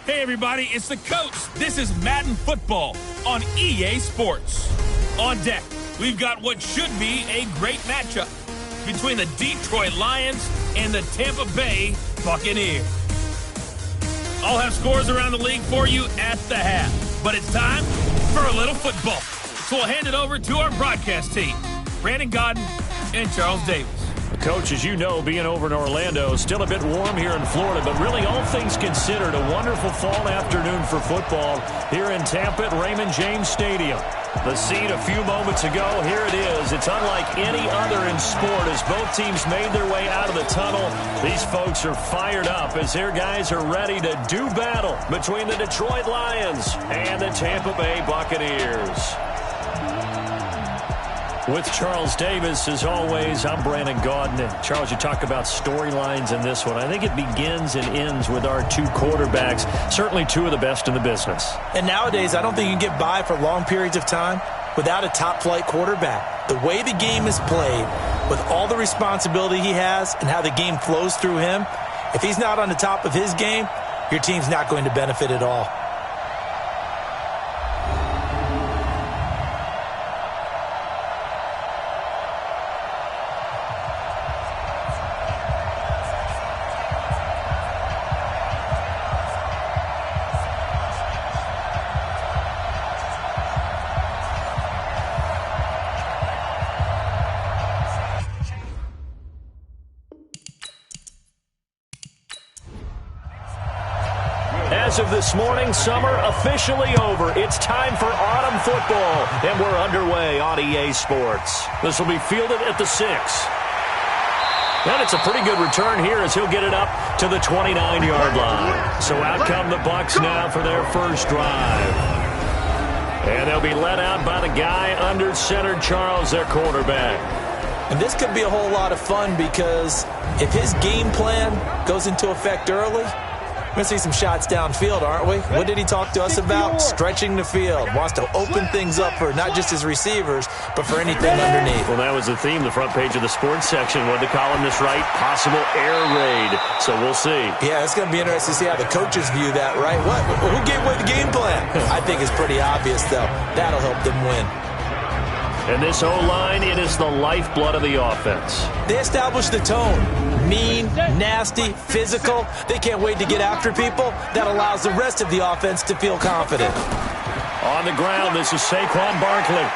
Hey everybody, it's the coach. This is Madden Football on EA Sports. On deck, we've got what should be a great matchup between the Detroit Lions and the Tampa Bay Buccaneers. I'll have scores around the league for you at the half, but it's time for a little football. So we'll hand it over to our broadcast team, Brandon Godden and Charles Davis. Coach, as you know, being over in Orlando, still a bit warm here in Florida, but really all things considered, a wonderful fall afternoon for football here in Tampa at Raymond James Stadium. The scene a few moments ago, here it is. It's unlike any other in sport as both teams made their way out of the tunnel. These folks are fired up as their guys are ready to do battle between the Detroit Lions and the Tampa Bay Buccaneers. With Charles Davis, as always, I'm Brandon Gaudin. And Charles, you talk about storylines in this one. I think it begins and ends with our two quarterbacks, certainly two of the best in the business. And nowadays, I don't think you can get by for long periods of time without a top-flight quarterback. The way the game is played, with all the responsibility he has and how the game flows through him, if he's not on the top of his game, your team's not going to benefit at all. As of this morning, summer officially over. It's time for autumn football, and we're underway on EA Sports. This will be fielded at the 6. And it's a pretty good return here as he'll get it up to the 29-yard line. So out come the Bucs now for their first drive. And they'll be led out by the guy under center, Charles, their quarterback. And this could be a whole lot of fun because if his game plan goes into effect early, we're going to see some shots downfield, aren't we? What did he talk to us about? Stretching the field. Wants to open things up for not just his receivers, but for anything underneath. Well, that was the theme, the front page of the sports section. What the columnist write? Possible air raid. So we'll see. Yeah, it's going to be interesting to see how the coaches view that, right? What? Who gave away the game plan? I think it's pretty obvious, though. That'll help them win. And this O-line, it is the lifeblood of the offense. They establish the tone. Mean, nasty, physical. They can't wait to get after people. That allows the rest of the offense to feel confident. On the ground, this is Saquon Barkley.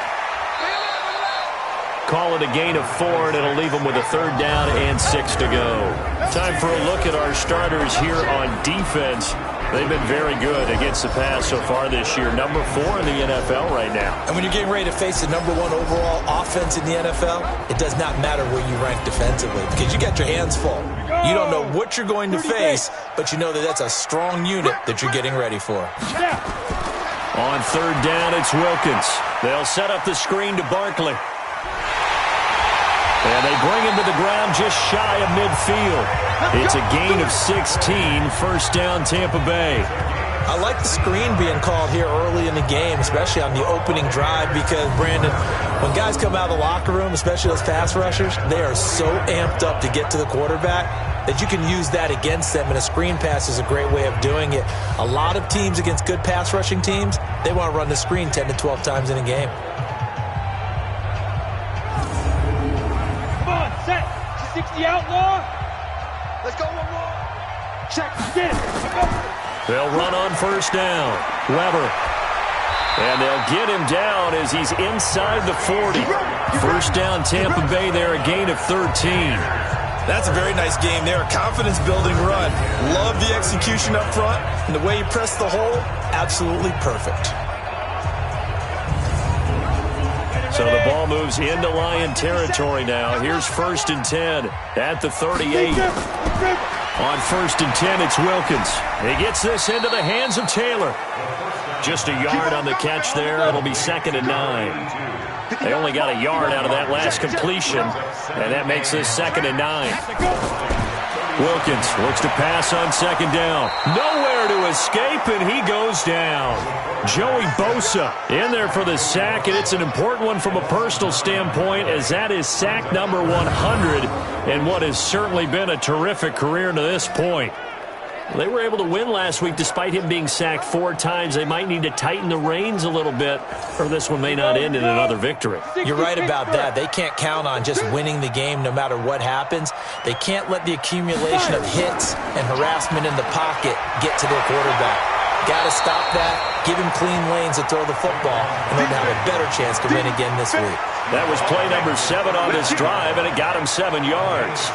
Call it a gain of 4, and it'll leave them with a 3rd down and 6 to go. Time for a look at our starters here on defense. They've been very good against the pass so far this year. Number 4 in the NFL right now. And when you're getting ready to face the number 1 overall offense in the NFL, it does not matter where you rank defensively because you got your hands full. You don't know what you're going to face, but you know that that's a strong unit that you're getting ready for. On 3rd down, it's Wilkins. They'll set up the screen to Barkley. And they bring him to the ground just shy of midfield. It's a gain of 16, 1st down Tampa Bay. I like the screen being called here early in the game, especially on the opening drive, because, Brandon, when guys come out of the locker room, especially those pass rushers, they are so amped up to get to the quarterback that you can use that against them, and a screen pass is a great way of doing it. A lot of teams against good pass rushing teams, they want to run the screen 10 to 12 times in a game. Set. 60 outlaw. Let's go one more. Check. Get it. They'll run on 1st down. Weber. And they'll get him down as he's inside the 40. 1st down Tampa Bay there, a gain of 13. That's a very nice game there. A confidence-building run. Love the execution up front. And the way you press the hole, absolutely perfect. So the ball moves into Lion territory now. Here's 1st and 10 at the 38. On 1st and 10, it's Wilkins. He gets this into the hands of Taylor. Just a yard on the catch there. It'll be 2nd and 9. They only got a yard out of that last completion, and that makes this 2nd and 9. Wilkins looks to pass on 2nd down. Nowhere to escape, and he goes down. Joey Bosa in there for the sack, and it's an important one from a personal standpoint as that is sack number 100 and what has certainly been a terrific career to this point. They were able to win last week despite him being sacked 4 times. They might need to tighten the reins a little bit, or this one may not end in another victory. You're right about that. They can't count on just winning the game no matter what happens. They can't let the accumulation of hits and harassment in the pocket get to their quarterback. Got to stop that, give him clean lanes to throw the football, and they're going to have a better chance to win again this week. That was play number 7 on this drive, and it got him 7 yards.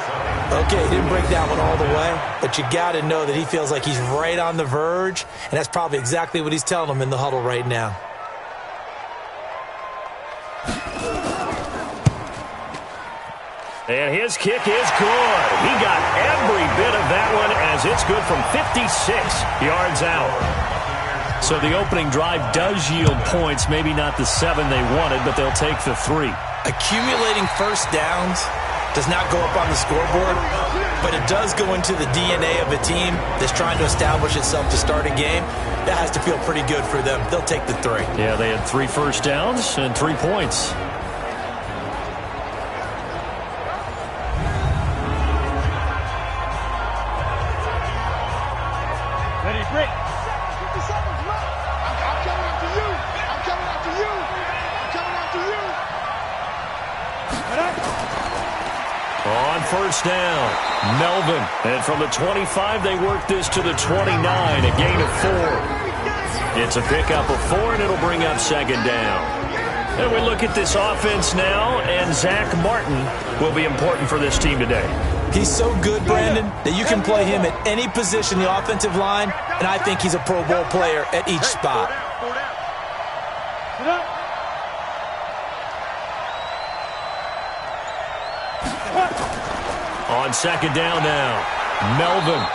Okay, he didn't break that one all the way, but you got to know that he feels like he's right on the verge, and that's probably exactly what he's telling them in the huddle right now. And his kick is good. He got every bit of that one as it's good from 56 yards out. So the opening drive does yield points, maybe not the 7 they wanted, but they'll take the 3. Accumulating first downs does not go up on the scoreboard, but it does go into the DNA of a team that's trying to establish itself to start a game. That has to feel pretty good for them. They'll take the 3. Yeah, they had 3 first downs and 3 points. Ready, break. 50 seconds left. I'm coming after you. I'm coming after you. I'm coming after you. On first down, Melvin. And from the 25, they work this to the 29, a gain of 4. It's a pickup of 4, and it'll bring up second down. And we look at this offense now, and Zach Martin will be important for this team today. He's so good, Brandon, that you can play him at any position in the offensive line, and I think he's a Pro Bowl player at each spot. On second down now, Melvin.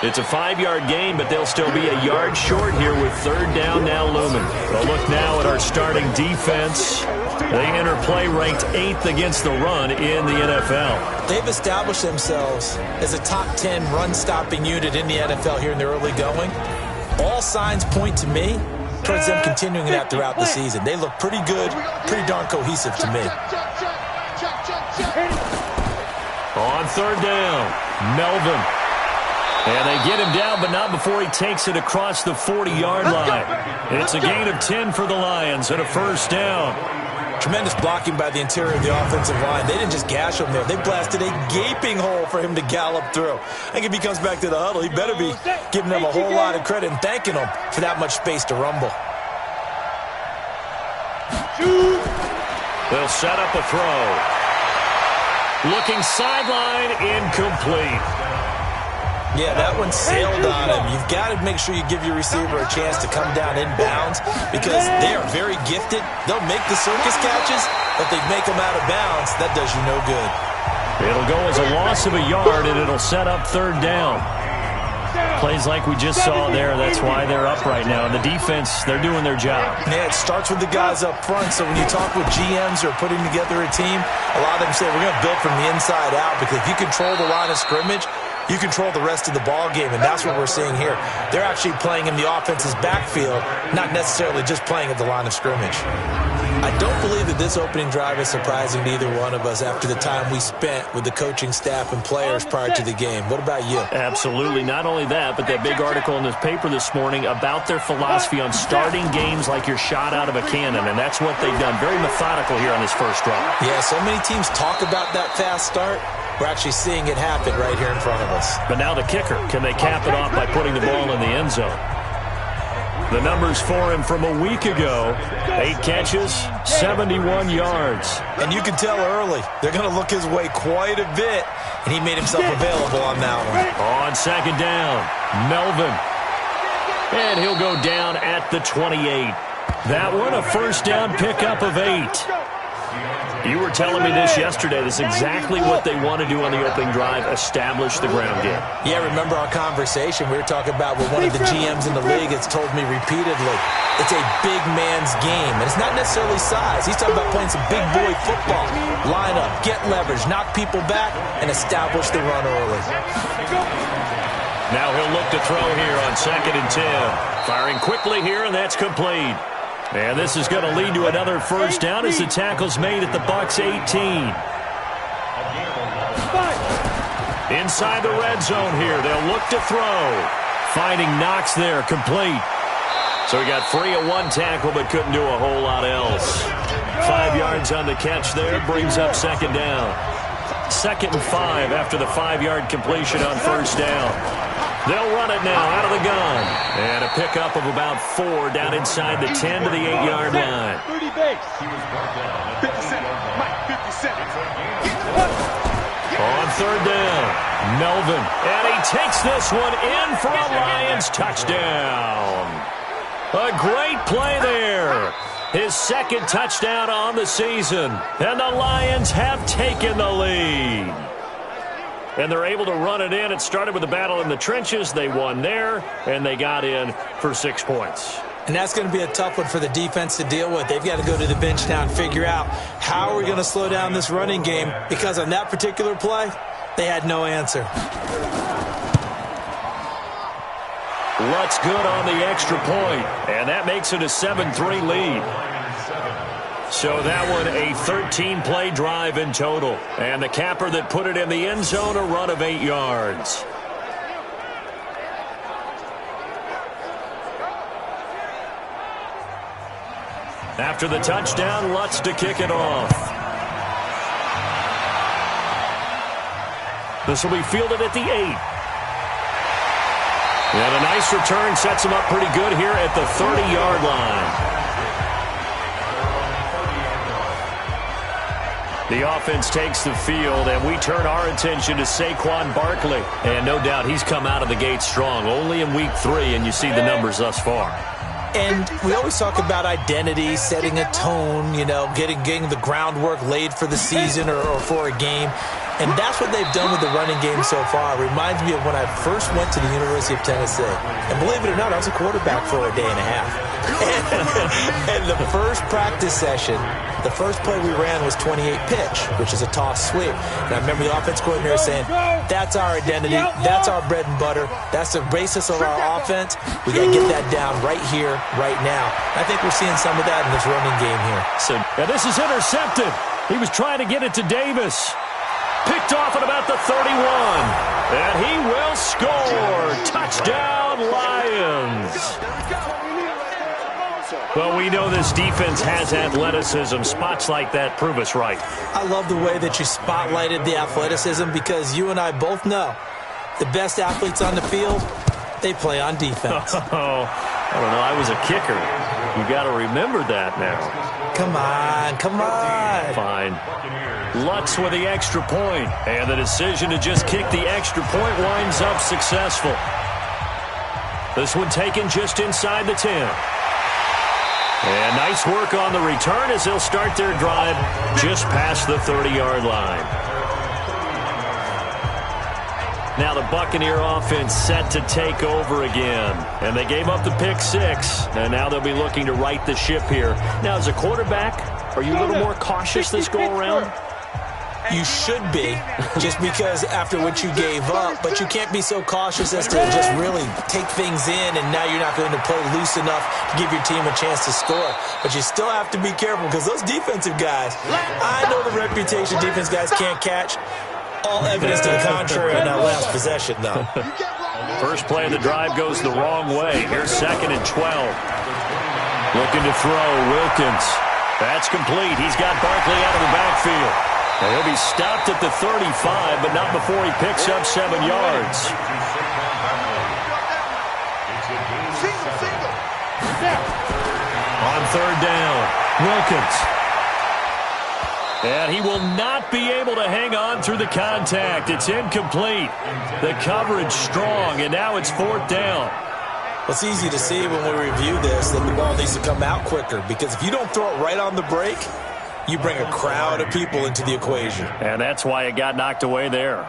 It's a 5-yard gain, but they'll still be a yard short here with third down now looming. We'll look now at our starting defense. They enter play ranked 8th against the run in the NFL. They've established themselves as a top 10 run-stopping unit in the NFL here in the early going. All signs point to me towards them continuing that throughout the season. They look pretty good, pretty darn cohesive to me. On third down, Melvin. And they get him down, but not before he takes it across the 40-yard line. It's a gain of 10 for the Lions and a first down. Tremendous blocking by the interior of the offensive line. They didn't just gash him there. They blasted a gaping hole for him to gallop through. I think if he comes back to the huddle, he better be giving them a whole lot of credit and thanking them for that much space to rumble. They'll set up a throw. Looking sideline, incomplete. Yeah, that one sailed on him. You've got to make sure you give your receiver a chance to come down inbounds because they are very gifted. They'll make the circus catches, but they make them out of bounds. That does you no good. It'll go as a loss of a yard, and it'll set up third down. Plays like we just saw there. That's why they're up right now. And the defense, they're doing their job. Yeah, it starts with the guys up front. So when you talk with GMs who are putting together a team, a lot of them say we're going to build from the inside out because if you control the line of scrimmage, you control the rest of the ball game, and that's what we're seeing here. They're actually playing in the offense's backfield, not necessarily just playing at the line of scrimmage. I don't believe that this opening drive is surprising to either one of us after the time we spent with the coaching staff and players prior to the game. What about you? Absolutely. Not only that, but that big article in this paper this morning about their philosophy on starting games like you're shot out of a cannon, and that's what they've done. Very methodical here on this first drive. Yeah, so many teams talk about that fast start. We're actually seeing it happen right here in front of us. But now the kicker. Can they cap it off by putting the ball in the end zone? The numbers for him from a week ago, 8 catches, 71 yards. And you can tell early, they're going to look his way quite a bit, and he made himself available on that one. On second down, Melvin. And he'll go down at the 28. That one, a first down pickup of 8. You were telling me this yesterday. This is exactly what they want to do on the opening drive, establish the ground game. Yeah, remember our conversation? We were talking about what one of the GMs in the league has told me repeatedly. It's a big man's game, and it's not necessarily size. He's talking about playing some big boy football. Line up, get leverage, knock people back, and establish the run early. Now he'll look to throw here on 2nd and 10. Firing quickly here, and that's complete. And this is going to lead to another first down as the tackle's made at the Bucs 18. Inside the red zone here. They'll look to throw. Finding Knox there, complete. So he got free of one tackle but couldn't do a whole lot else. 5 yards on the catch there, brings up second down. 2nd and 5 after the 5-yard completion on first down. They'll run it now out of the gun. And a pickup of about 4 down inside the 10 to the 8-yard line. 30 base. 57. Mike, 57. On third down, Melvin. And he takes this one in for a Lions touchdown. A great play there. His 2nd touchdown on the season. And the Lions have taken the lead. And they're able to run it in. It started with a battle in the trenches. They won there, and they got in for 6 points. And that's going to be a tough one for the defense to deal with. They've got to go to the bench now and figure out how are we going to slow down this running game, because on that particular play, they had no answer. Lutz good on the extra point, and that makes it a 7-3 lead. So that one a 13-play drive in total. And the capper that put it in the end zone, a run of 8 yards. After the touchdown, Lutz to kick it off. This will be fielded at the 8. And a nice return sets him up pretty good here at the 30-yard line. The offense takes the field, and we turn our attention to Saquon Barkley. And no doubt he's come out of the gate strong, only in week 3, and you see the numbers thus far. And we always talk about identity, setting a tone, you know, getting the groundwork laid for the season or for a game. And that's what they've done with the running game so far. It reminds me of when I first went to the University of Tennessee. And believe it or not, I was a quarterback for a day and a half. And the first practice session, the first play we ran was 28 pitch, which is a toss sweep. And I remember the offense coordinator saying, that's our identity, that's our bread and butter, that's the basis of our offense. We got to get that down right here, right now. I think we're seeing some of that in this running game here. And this is intercepted. He was trying to get it to Davis. Picked off at about the 31. And he will score. Touchdown, Lions. Well, we know this defense has athleticism. Spots like that prove us right. I love the way that you spotlighted the athleticism, because you and I both know the best athletes on the field, they play on defense. Oh, I don't know. I was a kicker. You got to remember that now. Come on, come on. Fine. Lutz with the extra point, and the decision to just kick the extra point winds up successful. This one taken just inside the 10. And nice work on the return as they'll start their drive just past the 30-yard line. Now the Buccaneer offense set to take over again. And they gave up the pick 6. And now they'll be looking to right the ship here. Now, as a quarterback, are you a little more cautious this go-around? You should be, just because after what you gave up. But you can't be so cautious as to just really take things in, and now you're not going to play loose enough to give your team a chance to score. But you still have to be careful, because those defensive guys, I know the reputation defense guys can't catch. All evidence to the contrary on that last possession, though. First play of the drive goes the wrong way. Here's 2nd and 12. Looking to throw, Wilkins. That's complete. He's got Barkley out of the backfield. And he'll be stopped at the 35, but not before he picks up 7 yards. On third down, Wilkins. And he will not be able to hang on through the contact. It's incomplete. The coverage strong, and now it's 4th down. Well, it's easy to see when we review this that the ball needs to come out quicker, because if you don't throw it right on the break, you bring a crowd of people into the equation. And that's why it got knocked away there.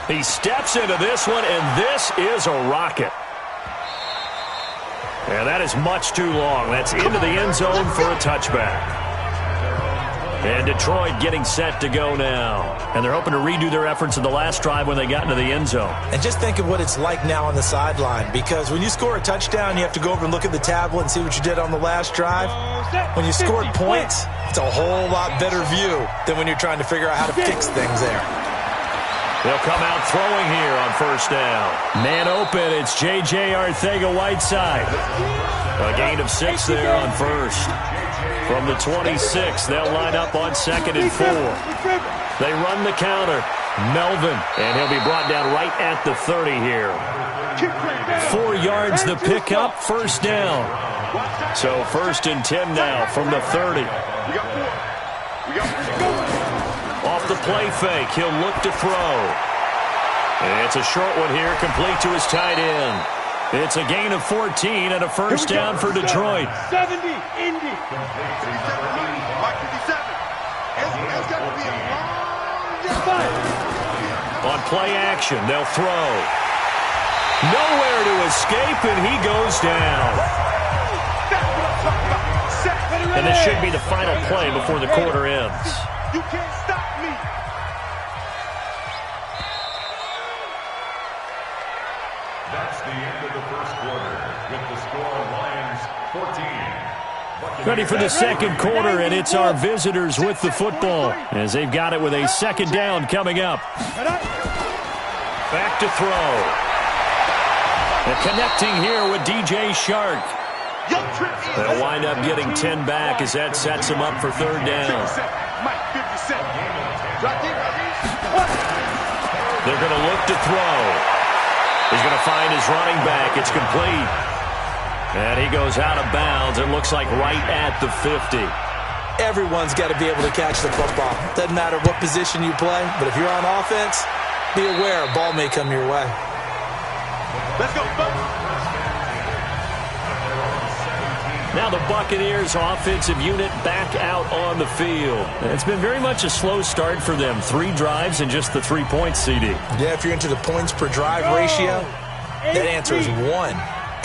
He steps into this one, and this is a rocket. And that is much too long. That's into the end zone for a touchback. And Detroit getting set to go now. And they're hoping to redo their efforts in the last drive when they got into the end zone. And just think of what it's like now on the sideline, because when you score a touchdown, you have to go over and look at the tablet and see what you did on the last drive. When you scored points, it's a whole lot better view than when you're trying to figure out how to fix things there. They'll come out throwing here on first down. Man open, it's J.J. Arcega-Whiteside. A gain of 6 there on first. From the 26, they'll line up on 2nd and 4. They run the counter. Melvin, and he'll be brought down right at the 30 here. 4 yards the pickup, first down. So 1st and 10 now from the 30. Off the play fake, he'll look to throw. And it's a short one here, complete to his tight end. It's a gain of 14 and a first down for Detroit. 70, Indy. On play action, they'll throw. Nowhere to escape, and he goes down. And this should be the final play before the quarter ends. You can't stop me. That's the end of the first quarter with the score Lions 14. Ready for the second quarter, and it's our visitors with the football as they've got it with a second down coming up. Back to throw. And connecting here with DJ Shark. They'll wind up getting 10 back as that sets them up for third down. They're going to look to throw. He's going to find his running back. It's complete. And he goes out of bounds. It looks like right at the 50. Everyone's got to be able to catch the football. Doesn't matter what position you play, but if you're on offense, be aware a ball may come your way. Let's go, Now the Buccaneers offensive unit back out on the field. It's been very much a slow start for them. 3 drives and just the 3 points, CD. Yeah, if you're into the points per drive ratio, that answer is 1.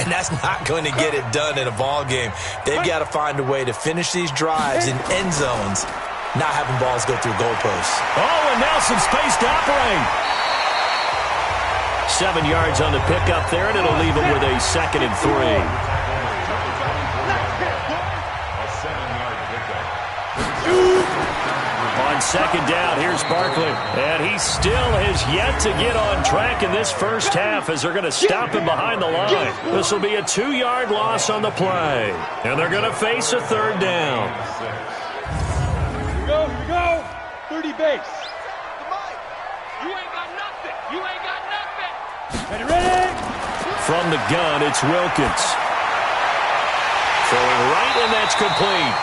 And that's not going to get it done in a ball game. They've got to find a way to finish these drives in end zones, not having balls go through goalposts. Oh, and now some space to operate. 7 yards on the pickup there, and it'll leave them with a 2nd and 3. On second down, here's Barkley. And he still has yet to get on track in this first half as they're going to stop him behind the line. This will be a 2-yard loss on the play. And they're going to face a third down. Here we go. 30 base. You ain't got nothing. You ain't got nothing. Ready? From the gun, it's Wilkins. Throwing right, and that's complete.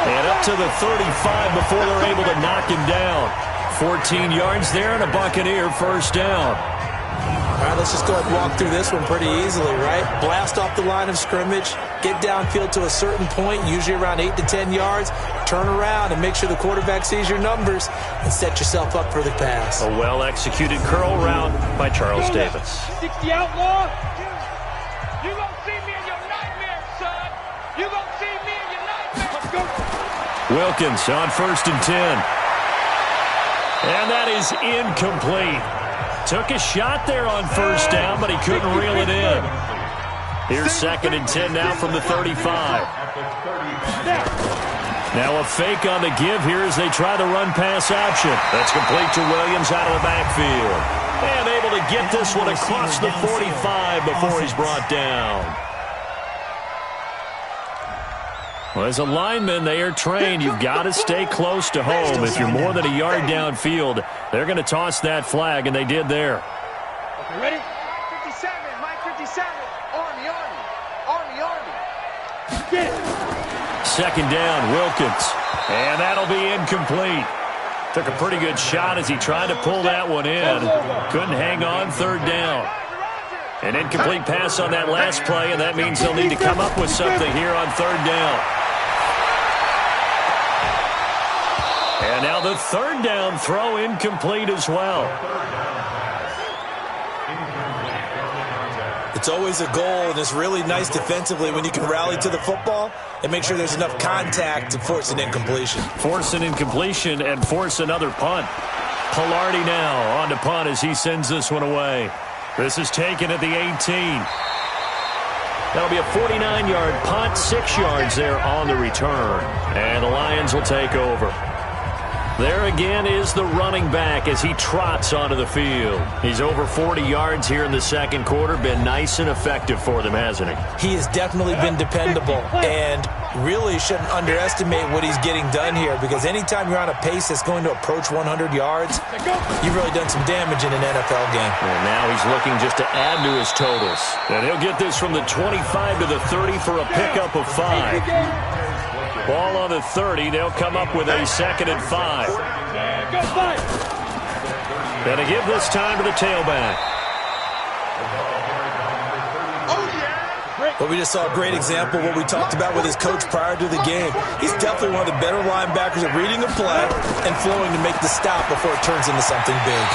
And up to the 35 before they're able to knock him down. 14 yards there and a Buccaneer first down. All right, let's just go ahead and walk through this one pretty easily, right? Blast off the line of scrimmage, get downfield to a certain point, usually around 8 to 10 yards, turn around and make sure the quarterback sees your numbers and set yourself up for the pass. A well-executed curl route by Charles Davis. 60 outlaw. You gonna see me in your nightmare, son. You gonna see me in your nightmare. Let's go. Wilkins on 1st and 10. And that is incomplete. Took a shot there on first down, but he couldn't reel it in. Here's 2nd and 10 now from the 35. Now a fake on the give here as they try the run-pass option. That's complete to Williams out of the backfield. And able to get this one across the 45 before he's brought down. Well, as a lineman, they are trained. You've got to stay close to home. If you're more than a yard downfield, they're going to toss that flag, and they did there. Okay, ready? Mike 57, Mike 57. Army, Army. Army, Army. Get it. Second down, Wilkins. And that'll be incomplete. Took a pretty good shot as he tried to pull that one in. Couldn't hang on, third down. An incomplete pass on that last play, and that means they'll need to come up with something here on third down. And now the third down throw incomplete as well. It's always a goal, and it's really nice defensively when you can rally to the football and make sure there's enough contact to force an incompletion. Force an incompletion and force another punt. Pilardi now on to punt as he sends this one away. This is taken at the 18. That'll be a 49-yard punt, 6 yards there on the return. And the Lions will take over. There again is the running back as he trots onto the field. He's over 40 yards here in the second quarter. Been nice and effective for them, hasn't he? He has definitely been dependable, and really shouldn't underestimate what he's getting done here, because anytime you're on a pace that's going to approach 100 yards, you've really done some damage in an NFL game. And now he's looking just to add to his totals. And he'll get this from the 25 to the 30 for a pickup of 5. Ball on the 30. They'll come up with a 2nd and 5. And to give this time to the tailback. But we just saw a great example of what we talked about with his coach prior to the game. He's definitely one of the better linebackers at reading a play and flowing to make the stop before it turns into something big.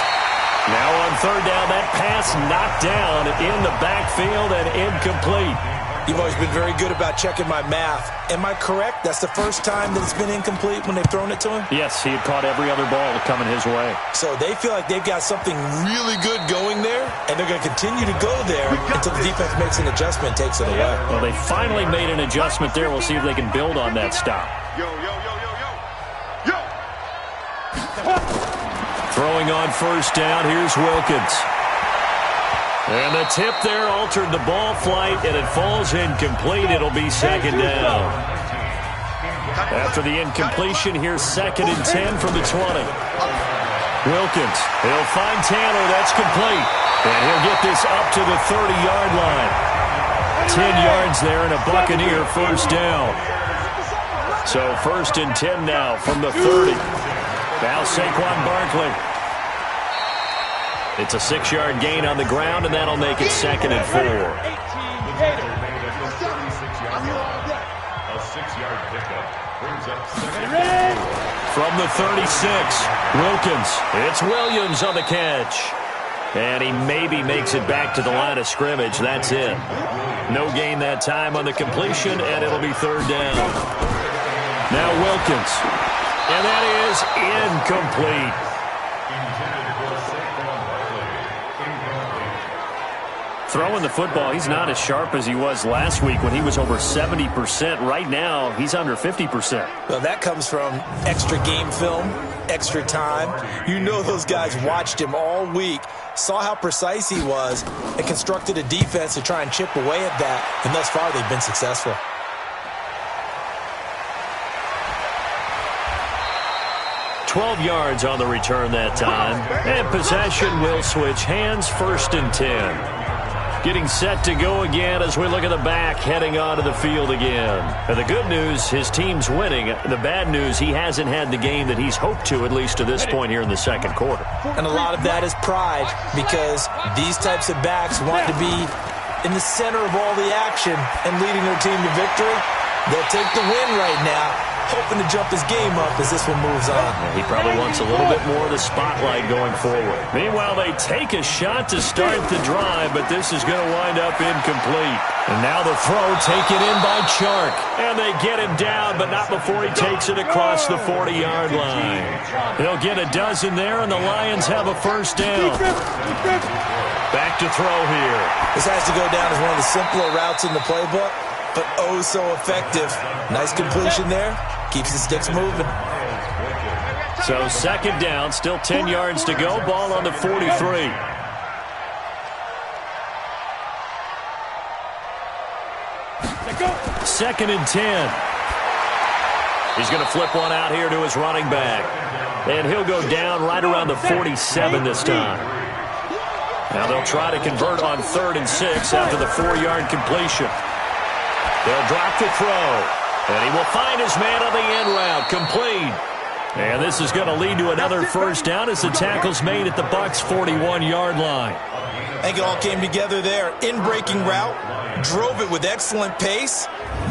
Now on 3rd down, that pass knocked down in the backfield and incomplete. You've always been very good about checking my math. Am I correct? That's the first time that it's been incomplete when they've thrown it to him? Yes, he had caught every other ball coming his way. So they feel like they've got something really good going there, and they're going to continue to go there until the defense makes an adjustment and takes it away. Well, they finally made an adjustment there. We'll see if they can build on that stop. Throwing on 1st down, here's Wilkins. And the tip there altered the ball flight, and it falls incomplete. It'll be 2nd down. After the incompletion, here's 2nd and 10 from the 20. Wilkins, he'll find Tanner. That's complete. And he'll get this up to the 30-yard line. 10 yards there and a Buccaneer 1st down. So 1st and 10 now from the 30. Now Saquon Barkley. It's a 6-yard gain on the ground, and that'll make it 2nd and 4. A 6-yard pickup brings up 2nd. From the 36, Wilkins. It's Williams on the catch. And he maybe makes it back to the line of scrimmage. That's it. No gain that time on the completion, and it'll be 3rd down. Now Wilkins. And that is incomplete. Throwing the football, he's not as sharp as he was last week when he was over 70%. Right now, he's under 50%. Well, that comes from extra game film, extra time. You know those guys watched him all week, saw how precise he was, and constructed a defense to try and chip away at that. And thus far, they've been successful. $12 yards on the return that time. And possession will switch hands, 1st and 10. Getting set to go again as we look at the back, heading onto the field again. And the good news, his team's winning. The bad news, he hasn't had the game that he's hoped to, at least to this point here in the second quarter. And a lot of that is pride, because these types of backs want to be in the center of all the action and leading their team to victory. They'll take the win right now, hoping to jump his game up as this one moves on. He probably wants a little bit more of the spotlight going forward. Meanwhile, they take a shot to start the drive, but this is going to wind up incomplete. And now the throw taken in by Chark. And they get him down, but not before he takes it across the 40-yard line. He'll get a dozen there, and the Lions have a 1st down. Back to throw here. This has to go down as one of the simpler routes in the playbook, but oh so effective. Nice completion there. Keeps the sticks moving. So 2nd down, still 10 yards to go. Ball on the 43. Second and 10. He's going to flip one out here to his running back. And he'll go down right around the 47 this time. Now they'll try to convert on 3rd and 6 after the 4-yard completion. They'll drop the throw. And he will find his man on the end route. Complete. And this is going to lead to another 1st down as the tackle's made at the Bucs' 41-yard line. I think it all came together there. In-breaking route. Drove it with excellent pace.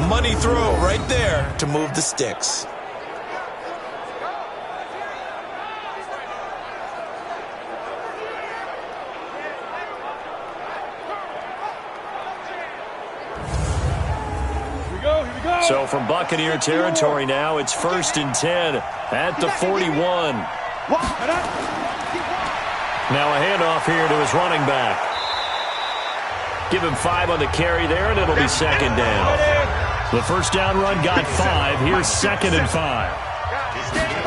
Money throw right there to move the sticks. So from Buccaneer territory now, it's 1st and 10 at the 41. Now a handoff here to his running back. Give him 5 on the carry there, and it'll be 2nd down. The 1st down run got 5. Here's 2nd and 5.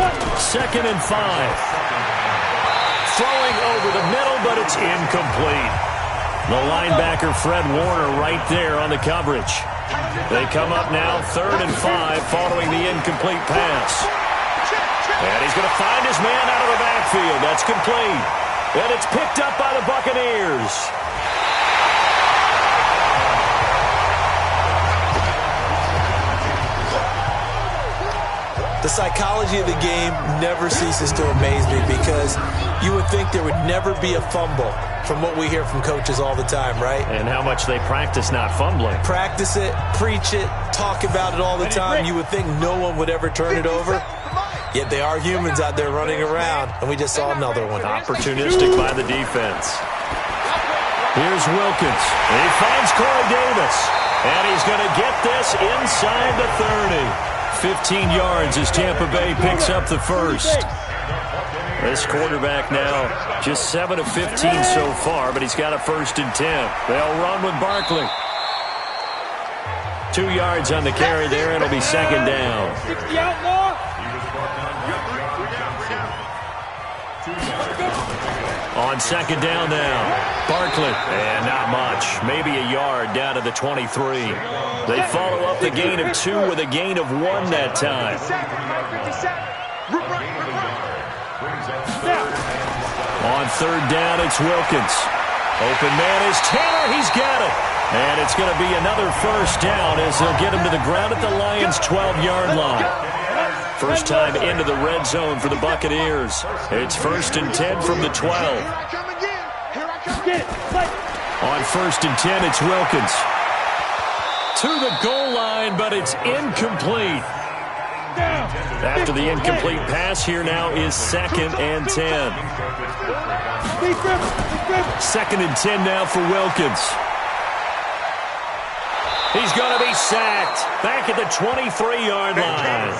2nd and 5. Throwing over the middle, but it's incomplete. The linebacker, Fred Warner, right there on the coverage. They come up now 3rd and 5 following the incomplete pass. And he's going to find his man out of the backfield. That's complete. And it's picked up by the Buccaneers. The psychology of the game never ceases to amaze me because you would think there would never be a fumble from what we hear from coaches all the time, right? And how much they practice not fumbling. Practice it, preach it, talk about it all the time. You would think no one would ever turn it over. Yet they are humans out there running around, and we just saw another one. Opportunistic by the defense. Here's Wilkins. He finds Corey Davis. And he's going to get this inside the 30. 15 yards as Tampa Bay picks up the first. This quarterback now just 7 of 15 so far, but he's got a 1st and 10. They'll run with Barkley. 2 yards on the carry there. It'll be 2nd down. 60 outlaw. On 2nd down now. Barkley. And not much. Maybe a yard down to the 23. They follow up the gain of 2 with a gain of 1 that time. On 3rd down, it's Wilkins. Open man is Taylor. He's got it. And it's going to be another 1st down as they'll get him to the ground at the Lions' 12-yard line. First time into the red zone for the Buccaneers. It's 1st and 10 from the 12. On 1st and 10, it's Wilkins. To the goal line, but it's incomplete. After the incomplete pass, here now is 2nd and 10. 2nd and 10 now for Wilkins. He's going to be sacked back at the 23-yard line.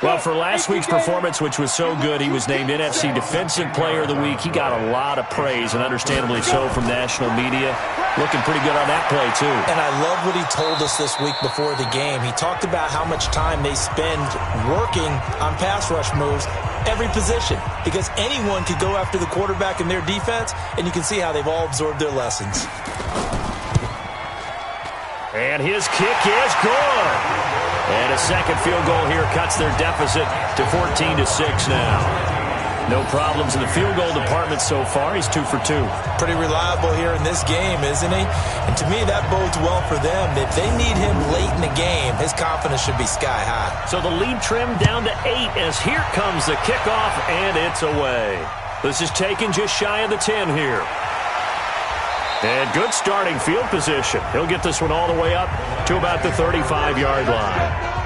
Well, for last week's performance, which was so good, he was named NFC Defensive Player of the Week. He got a lot of praise, and understandably so, from national media. Looking pretty good on that play, too. And I love what he told us this week before the game. He talked about how much time they spend working on pass rush moves, every position, because anyone could go after the quarterback in their defense, and you can see how they've all absorbed their lessons. And his kick is good. And a second field goal here cuts their deficit to 14-6 now. No problems in the field goal department so far. He's 2 for 2. Pretty reliable here in this game, isn't he? And to me, that bodes well for them. If they need him late in the game, his confidence should be sky high. So the lead trimmed down to 8 as here comes the kickoff, and it's away. This is taken just shy of the 10 here. And good starting field position. He'll get this one all the way up to about the 35-yard line.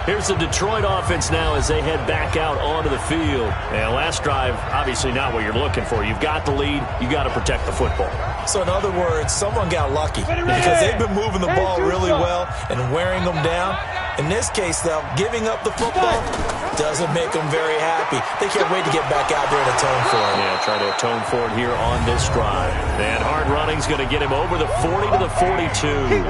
Here's the Detroit offense now as they head back out onto the field. And last drive, obviously not what you're looking for. You've got the lead. You've got to protect the football. So in other words, someone got lucky because they've been moving the ball really well and wearing them down. In this case, though, giving up the football doesn't make them very happy. They can't wait to get back out there and atone for it. Yeah, try to atone for it here on this drive. And hard running's going to get him over the 40 to the 42.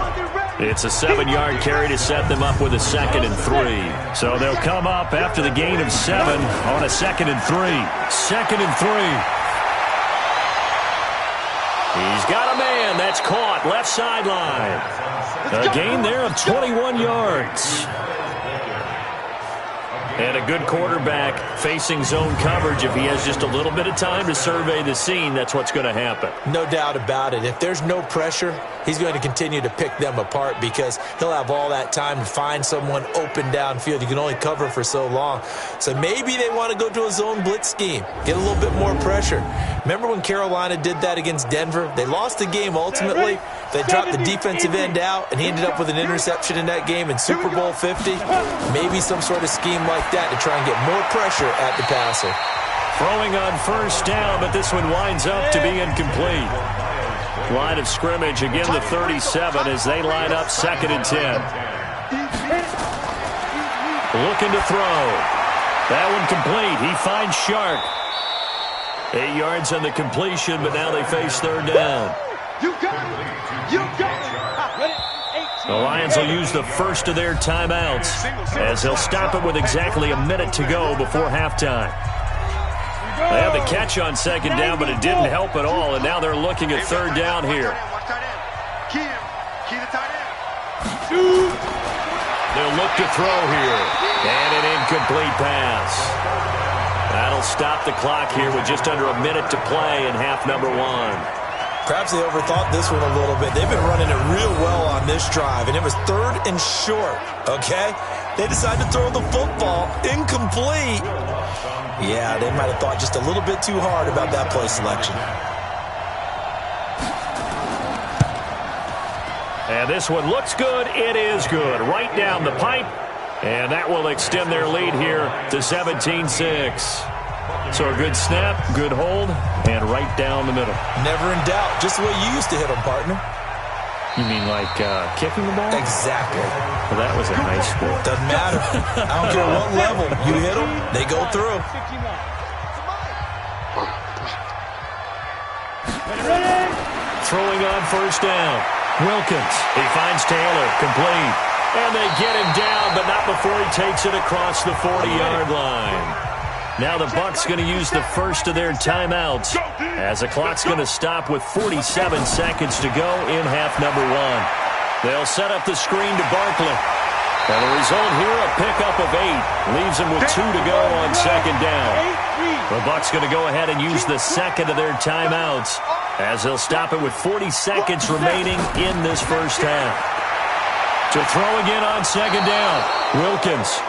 It's a 7-yard carry to set them up with a 2nd and 3. So they'll come up after the gain of 7 on a 2nd and 3. 2nd and 3. He's got a man. That's caught. Left sideline. A gain there of 21 yards. And a good quarterback facing zone coverage. If he has just a little bit of time to survey the scene, that's what's going to happen. No doubt about it. If there's no pressure, he's going to continue to pick them apart because he'll have all that time to find someone open downfield. You can only cover for so long. So maybe they want to go to a zone blitz scheme, get a little bit more pressure. Remember when Carolina did that against Denver? They lost the game ultimately. They dropped the defensive end out, and he ended up with an interception in that game in Super Bowl 50. Maybe some sort of scheme like that to try and get more pressure at the passer. Throwing on 1st down, but this one winds up to be incomplete. Line of scrimmage, again the 37 as they line up 2nd and 10. Looking to throw. That one complete. He finds Shark. 8 yards on the completion, but now they face 3rd down. You got it. You got it. The Lions will use the first of their timeouts as they'll stop it with exactly a minute to go before halftime. They had the catch on second down, but it didn't help at all, and now they're looking at third down here. They'll look to throw here, and an incomplete pass. That'll stop the clock here with just under a minute to play in half number one. Perhaps they overthought this one a little bit. They've been running it real well on this drive, and it was 3rd and short, okay? They decided to throw the football incomplete. Yeah, they might have thought just a little bit too hard about that play selection. And this one looks good. It is good. Right down the pipe. And that will extend their lead here to 17-6. So a good snap, good hold, and right down the middle. Never in doubt. Just the way you used to hit them, partner. You mean like kicking the ball? Exactly. Well, that was a high school. Doesn't matter. I don't care what level. You hit them, they go through. Throwing on first down. Wilkins. He finds Taylor. Complete. And they get him down, but not before he takes it across the 40-yard line. Now the Bucs going to use the first of their timeouts as the clock's going to stop with 47 seconds to go in half number one. They'll set up the screen to Barkley. And the result here, a pickup of 8. Leaves them with 2 to go on second down. The Bucs going to go ahead and use the second of their timeouts as they'll stop it with 40 seconds remaining in this first half. To throw again on second down, Wilkins.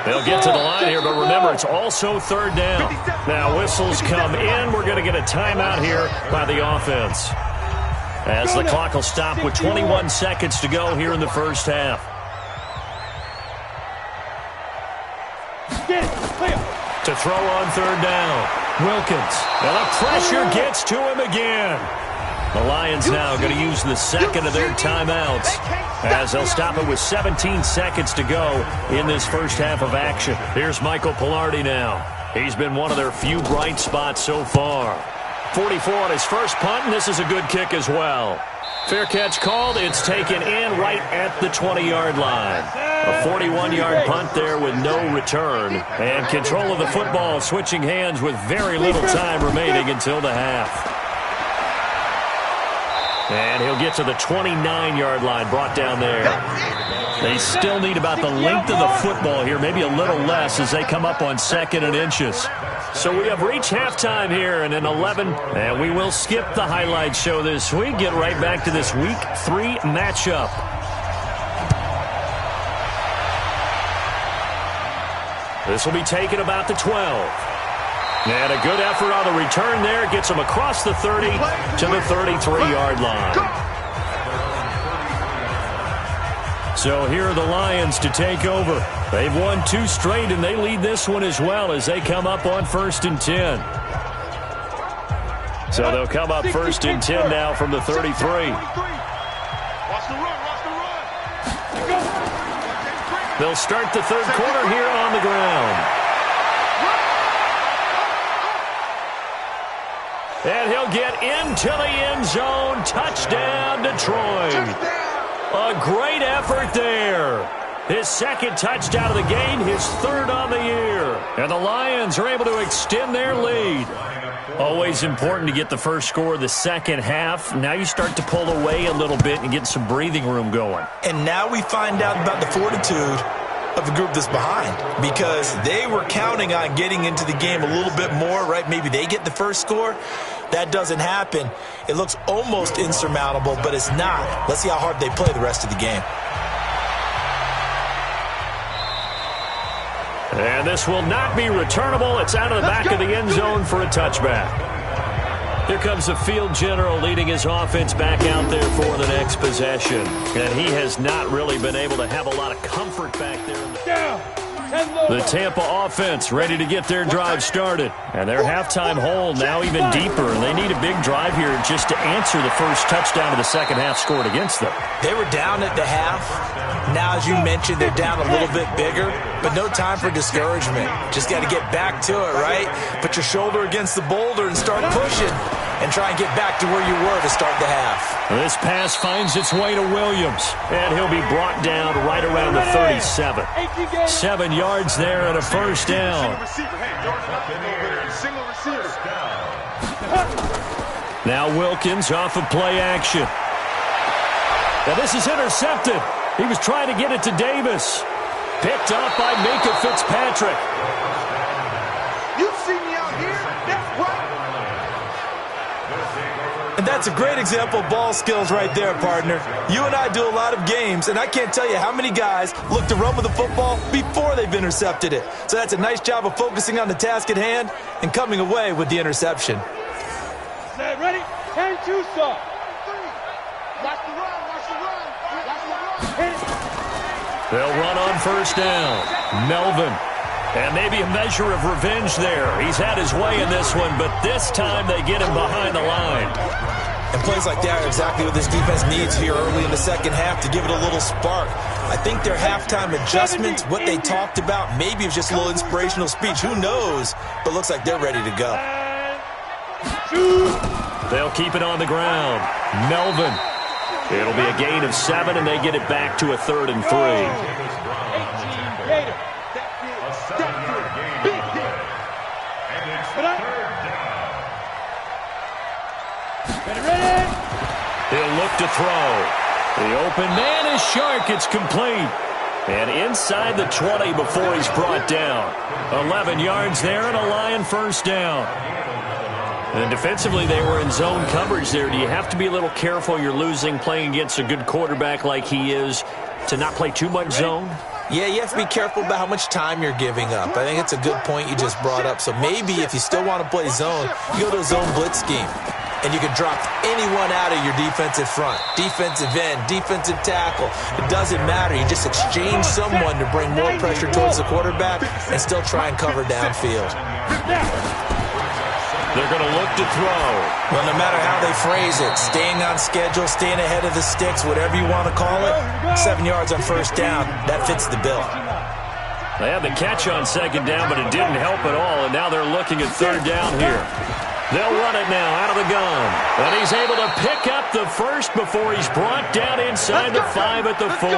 They'll get to the line here, but remember, it's also third down. Now whistles come in. We're going to get a timeout here by the offense as the clock will stop with 21 seconds to go here in the first half. To throw on third down, Wilkins. And the pressure gets to him again. The Lions now going to use the second of their timeouts as they'll stop it with 17 seconds to go in this first half of action. Here's Michael Pilardi now. He's been one of their few bright spots so far. 44 on his first punt, and this is a good kick as well. Fair catch called. It's taken in right at the 20-yard line. A 41-yard punt there with no return. And control of the football switching hands with very little time remaining until the half. And he'll get to the 29-yard line, brought down there. They still need about the length of the football here, maybe a little less as they come up on 2nd and inches. So we have reached halftime here in an 11, and we will skip the highlight show this week. Get right back to this Week 3 matchup. This will be taken about the 12. And a good effort on the return there. Gets him across the 30 to the 33-yard line. So here are the Lions to take over. They've won 2 straight, and they lead this one as well as they come up on 1st and 10. So they'll come up 1st and 10 now from the 33. Watch the run, watch the run. They'll start the third quarter here on the ground. And he'll get into the end zone. Touchdown, Detroit. A great effort there. His 2nd touchdown of the game, his 3rd on the year. And the Lions are able to extend their lead. Always important to get the first score of the second half. Now you start to pull away a little bit and get some breathing room going. And now we find out about the fortitude of the group that's behind, because they were counting on getting into the game a little bit more, right? Maybe they get the first score. That doesn't happen. It looks almost insurmountable, but it's not. Let's see how hard they play the rest of the game. And this will not be returnable. It's out of the back of the end zone for a touchback. Here comes the field general leading his offense back out there for the next possession. And he has not really been able to have a lot of comfort back there. The Tampa offense ready to get their drive started. And their halftime hole now even deeper. And they need a big drive here just to answer the first touchdown of the second half scored against them. They were down at the half. Now, as you mentioned, they're down a little bit bigger. But no time for discouragement. Just got to get back to it, right? Put your shoulder against the boulder and start pushing. and try and get back to where you were to start the half. This pass finds its way to Williams, and he'll be brought down right around the 37. 7 yards there and a first down. Now Wilkins off of play action. Now this is intercepted. He was trying to get it to Davis. Picked up by Minkah Fitzpatrick. You see me out here? That's right. And that's a great example of ball skills right there, partner. You and I do a lot of games, and I can't tell you how many guys look to run with the football before they've intercepted it. So that's a nice job of focusing on the task at hand and coming away with the interception. Ready? And two, sir. Watch the run. They'll run on first down. Melvin. And maybe a measure of revenge there. He's had his way in this one, but this time they get him behind the line. And plays like that are exactly what this defense needs here early in the second half to give it a little spark. I think their halftime adjustments, what they talked about, maybe it was just a little inspirational speech. Who knows? But looks like they're ready to go. They'll keep it on the ground. Melvin. It'll be a gain of 7, and they get it back to a 3rd and 3. 18 Gator. Big hit. Ready? He'll look to throw. The open man is Shark. It's complete. And inside the 20 before he's brought down. 11 yards there and a Lion first down. And defensively, they were in zone coverage there. Do you have to be a little careful you're losing playing against a good quarterback like he is to not play too much zone? Yeah, you have to be careful about how much time you're giving up. I think it's a good point you just brought up. So maybe if you still want to play zone, you go to a zone blitz scheme. And you can drop anyone out of your defensive front. Defensive end, defensive tackle. It doesn't matter. You just exchange someone to bring more pressure towards the quarterback and still try and cover downfield. They're going to look to throw. Well, no matter how they phrase it, staying on schedule, staying ahead of the sticks, whatever you want to call it, 7 yards on first down, that fits the bill. They had the catch on second down, but it didn't help at all, and now they're looking at third down here. They'll run it now out of the gun. And he's able to pick up the first before he's brought down inside the 5 at the 4.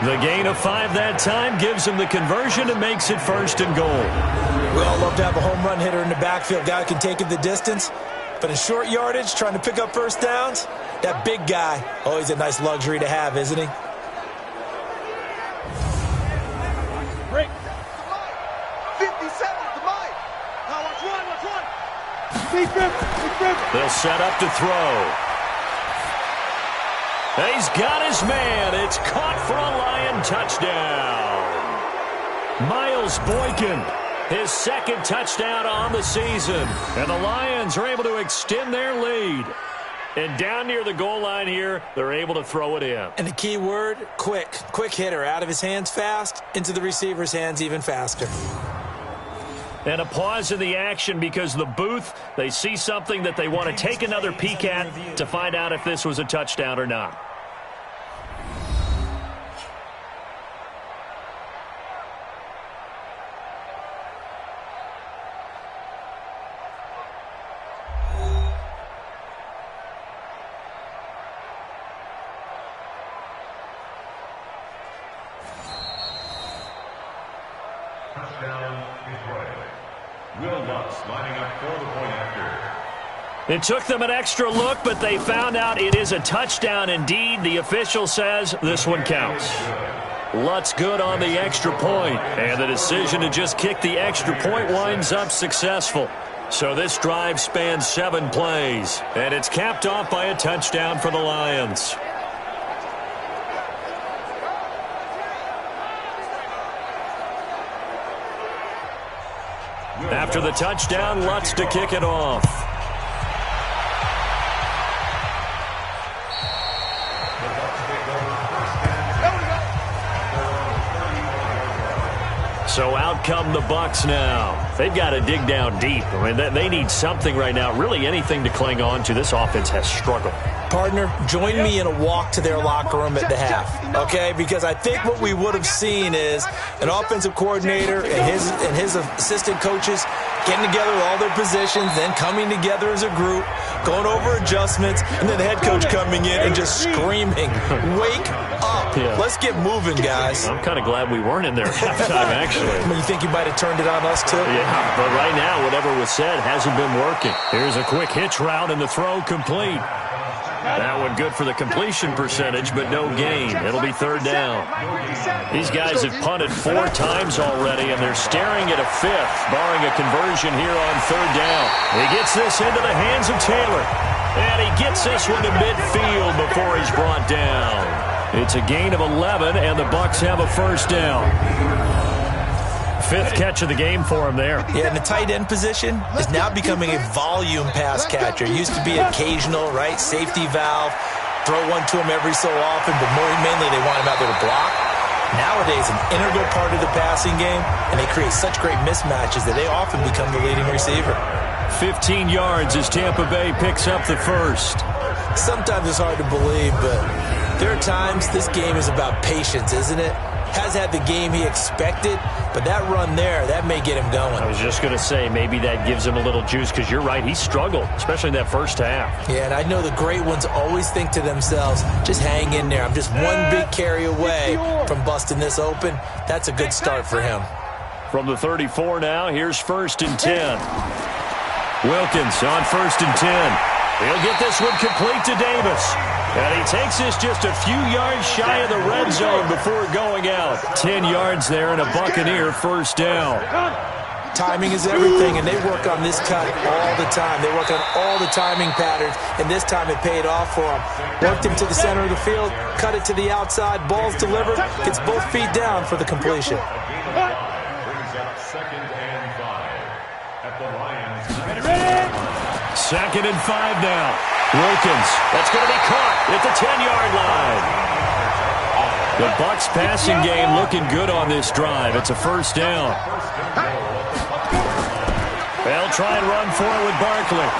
The gain of 5 that time gives him the conversion and makes it 1st and goal. We all love to have a home run hitter in the backfield. Guy who can take it the distance. But in short yardage, trying to pick up first downs, that big guy, always a nice luxury to have, isn't he? Break. 57 to Mike. Now watch one. Big grip. They'll set up to throw. He's got his man. It's caught for a Lion touchdown. Miles Boykin, his 2nd touchdown on the season. And the Lions are able to extend their lead. And down near the goal line here, they're able to throw it in. And the key word, quick. Quick hitter. Out of his hands fast, into the receiver's hands even faster. And a pause in the action because the booth, they see something that they want to take another peek at to find out if this was a touchdown or not. It took them an extra look, but they found out it is a touchdown indeed. The official says this one counts. Lutz good on the extra point, and the decision to just kick the extra point winds up successful. So this drive spans 7 plays, and it's capped off by a touchdown for the Lions. After the touchdown, Lutz to kick it off. So out come the Bucs now. They've got to dig down deep. I mean, they need something right now, really anything to cling on to. This offense has struggled. Partner, join me in a walk to their locker room at the half, okay? Because I think what we would have seen is an offensive coordinator and his assistant coaches getting together with all their positions, then coming together as a group, going over adjustments, and then the head coach coming in and just screaming, "Wake up. Yeah. Let's get moving, guys." I'm kind of glad we weren't in there at halftime, actually. I mean, you think you might have turned it on us, too? Yeah, but right now, whatever was said hasn't been working. Here's a quick hitch route, and the throw complete. That one good for the completion percentage, but no gain. It'll be third down. These guys have punted 4 times already, and they're staring at a 5th, barring a conversion here on third down. He gets this into the hands of Taylor, and he gets this one to midfield before he's brought down. It's a gain of 11, and the Bucs have a first down. 5th catch of the game for him there. Yeah, and the tight end position is now becoming a volume pass catcher. It used to be occasional, right? Safety valve, throw one to him every so often, but mainly they want him out there to block. Nowadays, an integral part of the passing game, and they create such great mismatches that they often become the leading receiver. 15 yards as Tampa Bay picks up the first. Sometimes it's hard to believe, but there are times this game is about patience, isn't it? Has had the game he expected, but that run there, that may get him going. I was just going to say, maybe that gives him a little juice, because you're right, he struggled, especially in that first half. Yeah, and I know the great ones always think to themselves, just hang in there. I'm just one big carry away from busting this open. That's a good start for him. From the 34 now, here's 1st and 10. Wilkins on 1st and 10. He'll get this one complete to Davis. And he takes this just a few yards shy of the red zone before going out. 10 yards there and a Buccaneer first down. Timing is everything, and they work on this cut all the time. They work on all the timing patterns, and this time it paid off for them. Worked him to the center of the field, cut it to the outside, ball's delivered, gets both feet down for the completion. Brings up 2nd and 5 at the Lions. 2nd and 5 now. Wilkins, that's going to be caught at the 10-yard line. The Bucs passing game looking good on this drive. It's a first down. They'll try and run for it with Barkley.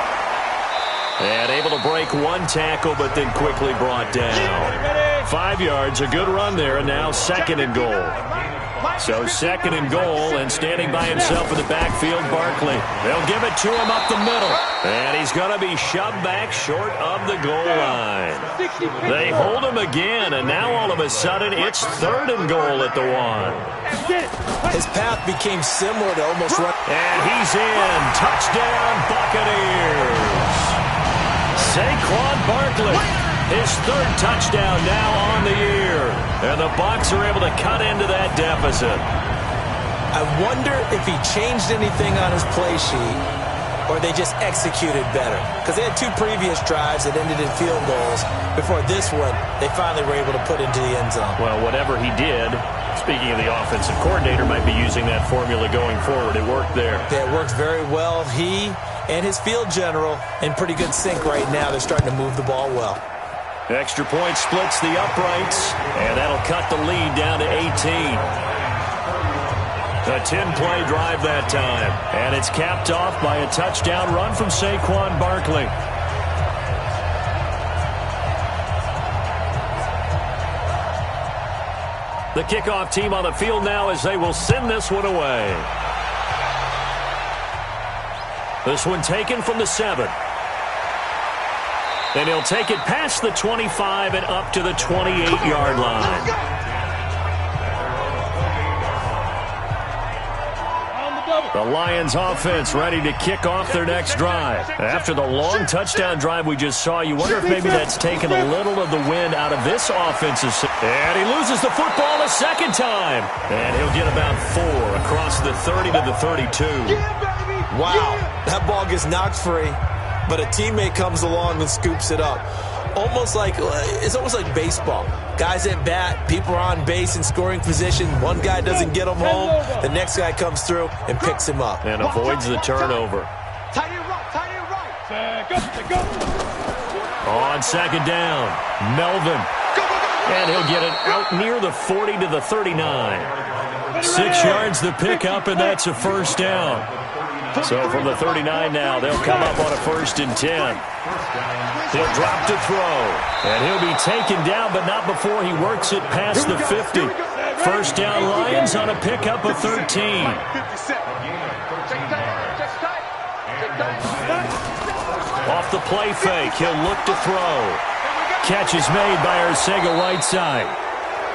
And able to break one tackle, but then quickly brought down. 5 yards, a good run there, and now 2nd and goal. So 2nd and goal, and standing by himself in the backfield, Barkley. They'll give it to him up the middle. And he's going to be shoved back short of the goal line. They hold him again, and now all of a sudden it's 3rd and goal at the 1. His path became similar to almost run. And he's in. Touchdown, Buccaneers. Saquon Barkley. His 3rd touchdown now on the year. And the Bucs are able to cut into that deficit. I wonder if he changed anything on his play sheet or they just executed better. Because they had 2 previous drives that ended in field goals. Before this one, they finally were able to put into the end zone. Well, whatever he did, speaking of the offensive coordinator, might be using that formula going forward. It worked there. Yeah, it works very well. He and his field general in pretty good sync right now. They're starting to move the ball well. Extra point splits the uprights, and that'll cut the lead down to 18. A 10-play drive that time, and it's capped off by a touchdown run from Saquon Barkley. The kickoff team on the field now as they will send this one away. This one taken from the 7. And he'll take it past the 25 and up to the 28-yard line. The Lions offense ready to kick off their next drive. After the long touchdown drive we just saw, you wonder if maybe that's taken a little of the wind out of this offensive. And he loses the football a second time. And he'll get about 4 across the 30 to the 32. Wow, that ball gets knocked free, but a teammate comes along and scoops it up. It's almost like baseball. Guys at bat, people are on base in scoring position. One guy doesn't get him home. The next guy comes through and picks him up. And avoids the turnover. On second down, Melvin. And he'll get it out near the 40 to the 39. 6 yards the pickup, and that's a first down. So from the 39 now, they'll come up on a 1st and 10. He'll drop to throw, and he'll be taken down, but not before he works it past the 50. First down, Lions on a pickup of 13. Off the play fake, he'll look to throw. Catch is made by Arcega-Whiteside.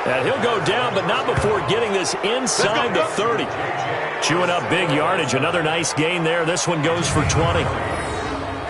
And he'll go down, but not before getting this inside the 30. Chewing up big yardage. Another nice gain there. This one goes for 20.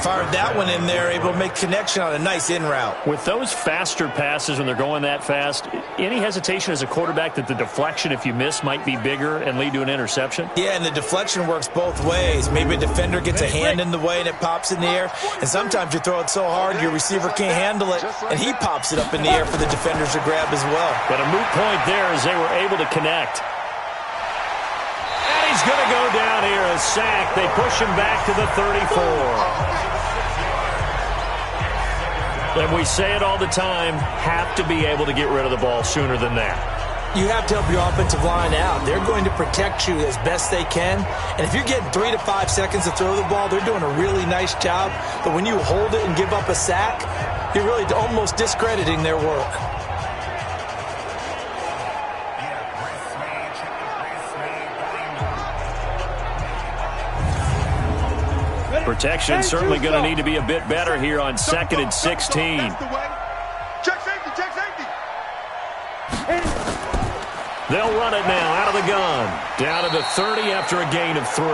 Fired that one in there, able to make connection on a nice in route. With those faster passes when they're going that fast, any hesitation as a quarterback that the deflection, if you miss, might be bigger and lead to an interception? Yeah, and the deflection works both ways. Maybe a defender gets a hand in the way and it pops in the air. And sometimes you throw it so hard your receiver can't handle it, and he pops it up in the air for the defenders to grab as well. But a moot point there as they were able to connect. And he's going to go down here, a sack. They push him back to the 34. And we say it all the time, have to be able to get rid of the ball sooner than that. You have to help your offensive line out. They're going to protect you as best they can. And if you're getting 3 to 5 seconds to throw the ball, they're doing a really nice job. But when you hold it and give up a sack, you're really almost discrediting their work. Protection certainly going to need to be a bit better here on 2nd and 16. Check safety. They'll run it now out of the gun. Down to the 30 after a gain of 3.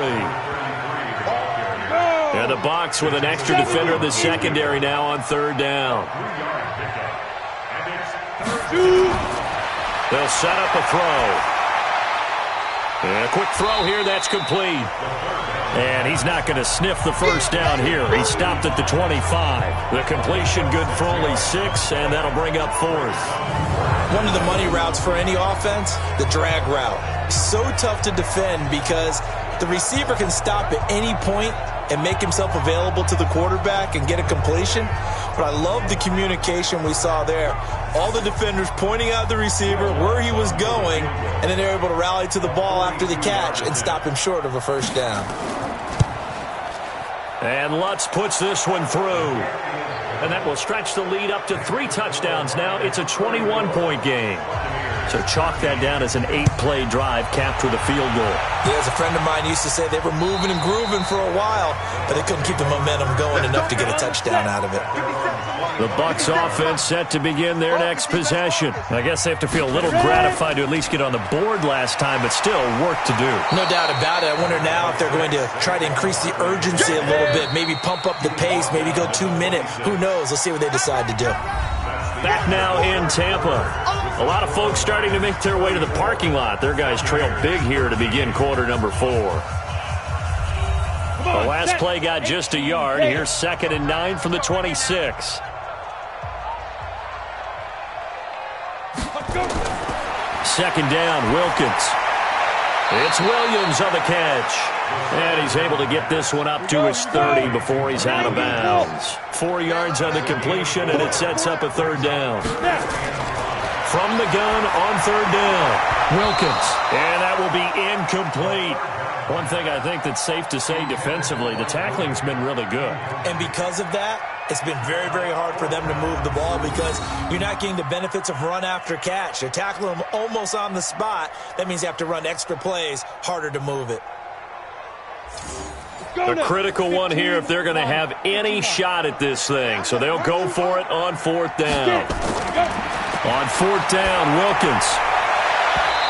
And the box with an extra defender in the secondary now on 3rd down. They'll set up a throw. And a quick throw here, that's complete. And he's not going to sniff the first down here. He stopped at the 25. The completion good for only 6, and that'll bring up 4th. One of the money routes for any offense, the drag route. So tough to defend because the receiver can stop at any point and make himself available to the quarterback and get a completion. But I love the communication we saw there. All the defenders pointing out the receiver, where he was going, and then they're able to rally to the ball after the catch and stop him short of a first down. And Lutz puts this one through. And that will stretch the lead up to 3 touchdowns now. It's a 21-point game. So chalk that down as an 8-play drive capped with a field goal. Yeah, as a friend of mine used to say, they were moving and grooving for a while, but they couldn't keep the momentum going enough to get a touchdown out of it. The Bucs offense set to begin their next possession. I guess they have to feel a little gratified to at least get on the board last time, but still work to do. No doubt about it. I wonder now if they're going to try to increase the urgency a little bit, maybe pump up the pace, maybe go 2-minute. Who knows? Let's see what they decide to do. Back now in Tampa. A lot of folks starting to make their way to the parking lot. Their guys trail big here to begin quarter number 4. The last play got just a yard. Here's 2nd and 9 from the 26. Second down, Wilkins. It's Williams on the catch. And he's able to get this one up to his 30 before he's out of bounds. 4 yards on the completion, and it sets up a 3rd down. From the gun on 3rd down, Wilkins. And that will be incomplete. One thing I think that's safe to say defensively, the tackling's been really good. And because of that, it's been very, very hard for them to move the ball because you're not getting the benefits of run after catch. They're tackling them almost on the spot. That means you have to run extra plays, harder to move it. A critical one here if they're going to have any shot at this thing. So they'll go for it on 4th down. On 4th down, Wilkins.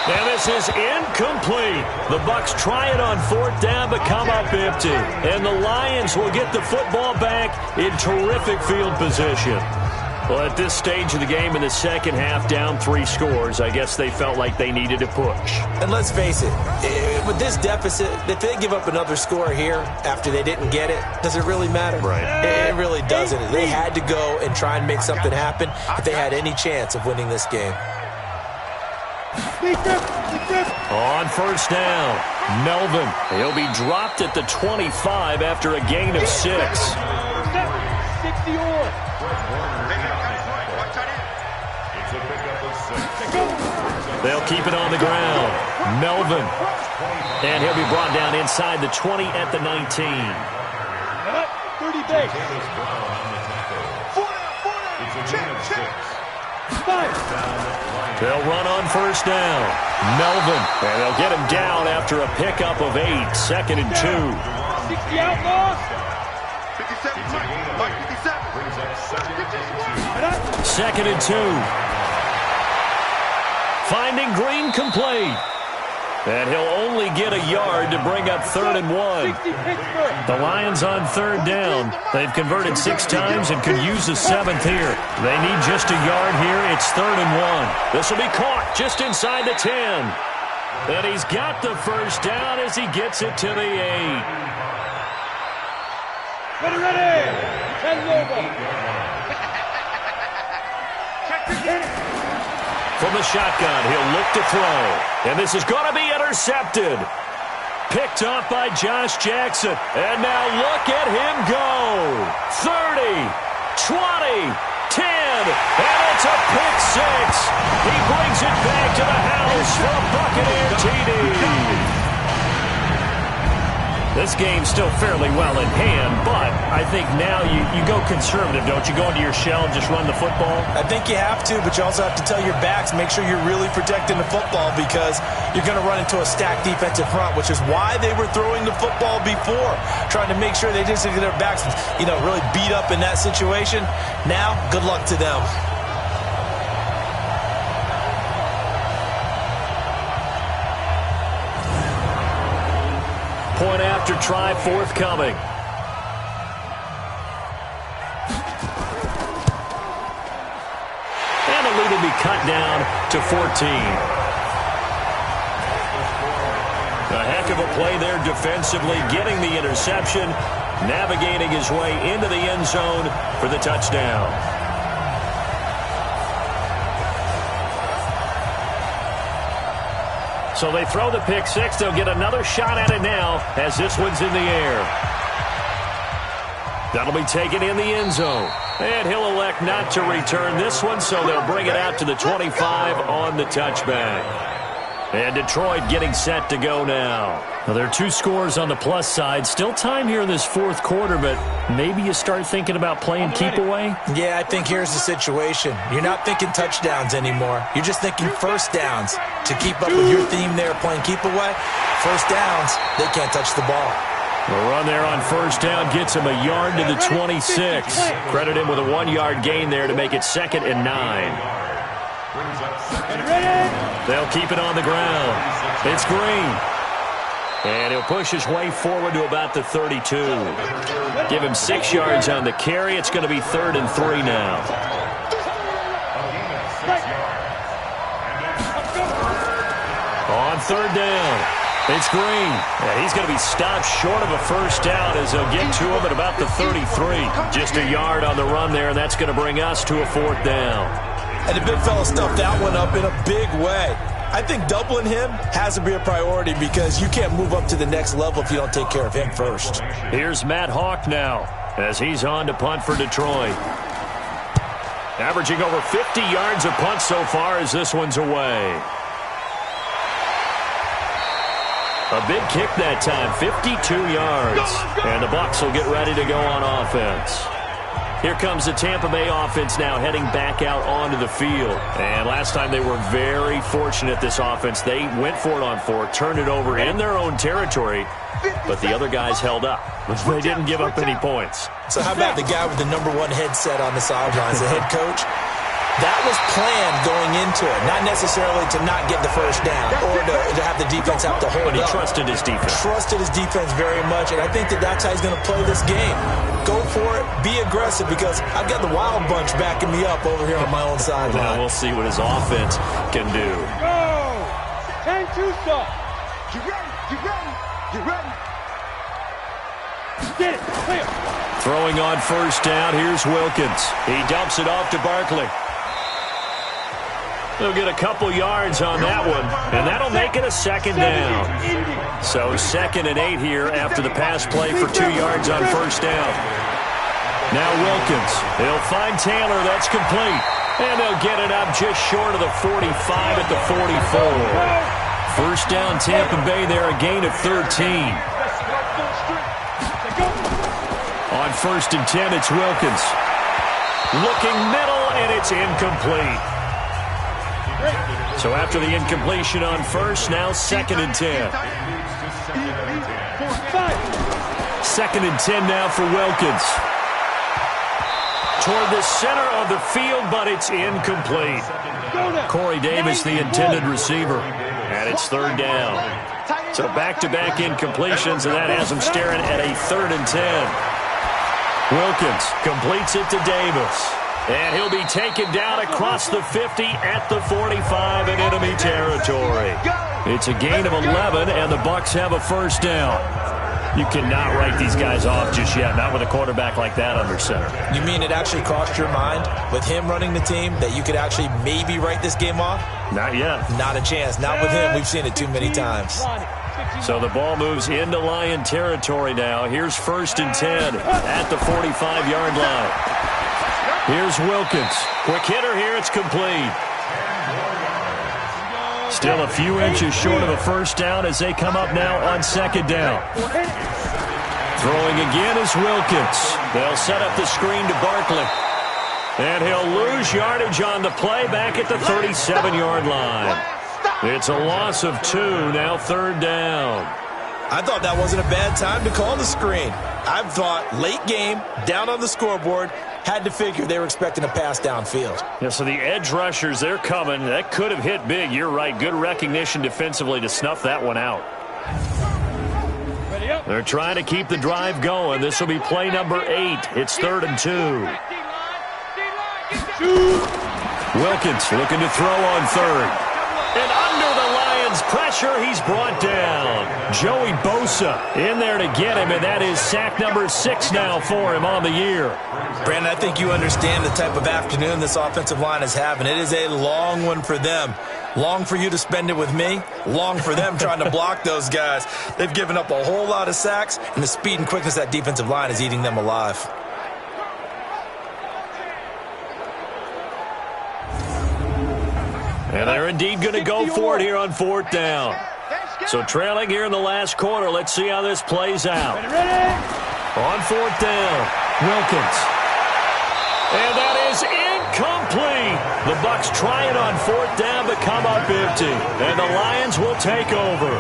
And this is incomplete. The Bucs try it on 4th down, but come up empty. And the Lions will get the football back in terrific field position. Well, at this stage of the game in the second half, down 3 scores, I guess they felt like they needed a push. And let's face it, with this deficit, if they give up another score here after they didn't get it, does it really matter? Right. It really doesn't. They had to go and try and make something happen if they had any chance of winning this game. On 1st down, Melvin. He'll be dropped at the 25 after a gain of 6. 60-or. They'll keep it on the ground. Melvin. And he'll be brought down inside the 20 at the 19. 30 base. They'll run on first down. Melvin. And they'll get him down after a pickup of 8. 2nd and 2. 60 outlaws. 57, Mike 57. Brings up 2nd and 2. Finding Green complete. And he'll only get a yard to bring up 3rd and 1. The Lions on 3rd down. They've converted 6 times and could use a 7th here. They need just a yard here. It's 3rd and 1. This will be caught just inside the 10. And he's got the first down as he gets it to the 8. Ready. 10 over. From the shotgun, he'll look to throw. And this is going to be intercepted. Picked off by Josh Jackson. And now look at him go. 30, 20, 10. And it's a pick 6. He brings it back to the house for a Buccaneer TD. This game's still fairly well in hand, but I think now you go conservative, don't you? Go into your shell and just run the football? I think you have to, but you also have to tell your backs, make sure you're really protecting the football because you're going to run into a stacked defensive front, which is why they were throwing the football before, trying to make sure they didn't get their backs, really beat up in that situation. Now, good luck to them. Point after try forthcoming. And the lead will be cut down to 14. A heck of a play there defensively, getting the interception, navigating his way into the end zone for the touchdown. So they throw the pick 6. They'll get another shot at it now as this one's in the air. That'll be taken in the end zone. And he'll elect not to return this one, so they'll bring it out to the 25 on the touchback. And Detroit getting set to go now. Well, there are 2 scores on the plus side. Still time here in this 4th quarter, but maybe you start thinking about playing keep away? Yeah, I think here's the situation. You're not thinking touchdowns anymore. You're just thinking first downs. To keep up with your theme there, playing keep away, first downs, they can't touch the ball. The run there on first down gets him a yard to the 26. Credit him with a 1-yard gain there to make it 2nd and 9. They'll keep it on the ground. It's Green. And he'll push his way forward to about the 32. Give him 6 yards on the carry. It's going to be 3rd and 3 now. On 3rd down, it's Green. Yeah, he's going to be stopped short of a first down as they'll get to him at about the 33. Just a yard on the run there, and that's going to bring us to a 4th down. And the big fella stuffed that one up in a big way. I think doubling him has to be a priority because you can't move up to the next level if you don't take care of him first. Here's Matt Hawk now as he's on to punt for Detroit. Averaging over 50 yards a punt so far as this one's away. A big kick that time, 52 yards. And the Bucs will get ready to go on offense. Here comes the Tampa Bay offense now heading back out onto the field. And last time they were very fortunate, this offense. They went for it on 4, turned it over in their own territory, but the other guys held up. They didn't give up any points. So how about the guy with the #1 headset on the sidelines, the head coach? That was planned going into it, not necessarily to not get the first down or to have the defense have to hold up. But he trusted his defense. Trusted his defense very much, and I think that's how he's going to play this game. Go for it, be aggressive, because I've got the Wild Bunch backing me up over here on my own sideline. Well, we'll see what his offense can do. Go! 10-2 stop. You ready? You ready? You ready? Get it. Clear. Throwing on first down, here's Wilkins. He dumps it off to Barkley. They'll get a couple yards on that one, and that'll make it a 2nd down. So 2nd and 8 here after the pass play for 2 yards on first down. Now Wilkins. He'll find Taylor. That's complete. And they'll get it up just short of the 45 at the 44. First down, Tampa Bay there, a gain of 13. On first and 10, it's Wilkins. Looking middle, and it's incomplete. So after the incompletion on first, now second and 10. Second and 10 now for Wilkins. Toward the center of the field, but it's incomplete. Corey Davis, the intended receiver. And it's third down. So back-to-back incompletions, and that has him staring at a third and 10. Wilkins completes it to Davis. And he'll be taken down across the 50 at the 45 in enemy territory. It's a gain of 11, and the Bucs have a first down. You cannot write these guys off just yet, not with a quarterback like that under center. You mean it actually crossed your mind with him running the team that you could actually maybe write this game off? Not yet. Not a chance. Not with him. We've seen it too many times. So the ball moves into Lion territory now. Here's first and 10 at the 45-yard line. Here's Wilkins. Quick hitter here. It's complete. Still a few inches short of a first down as they come up now on second down. Throwing again is Wilkins. They'll set up the screen to Barkley. And he'll lose yardage on the play back at the 37-yard line. It's a loss of 2, now third down. I thought that wasn't a bad time to call the screen. I thought late game, down on the scoreboard, had to figure they were expecting a pass downfield. Yeah, so the edge rushers, they're coming. That could have hit big. You're right. Good recognition defensively to snuff that one out. They're trying to keep the drive going. This will be play number 8. It's third and 2. Wilkins looking to throw on third. And under the Lions' pressure, he's brought down. Joey Bosa in there to get him, and that is sack number 6 now for him on the year. Brandon, I think you understand the type of afternoon this offensive line is having. It is a long one for them. Long for you to spend it with me. Long for them trying to block those guys. They've given up a whole lot of sacks, and the speed and quickness of that defensive line is eating them alive. And they're indeed going to go for it here on fourth down. So trailing here in the last quarter. Let's see how this plays out. On fourth down, Wilkins. And that is incomplete. The Bucs try it on fourth down, but come up empty. And the Lions will take over.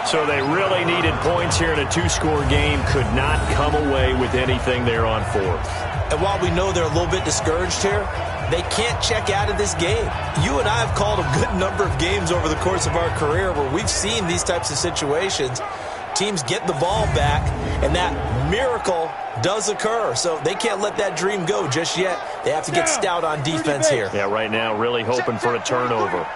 So they really needed points here in a 2-score game. Could not come away with anything there on fourth. And while we know they're a little bit discouraged here, they can't check out of this game. You and I have called a good number of games over the course of our career where we've seen these types of situations. Teams get the ball back, and that miracle does occur. So they can't let that dream go just yet. They have to get stout on defense here. Yeah, right now really hoping for a turnover.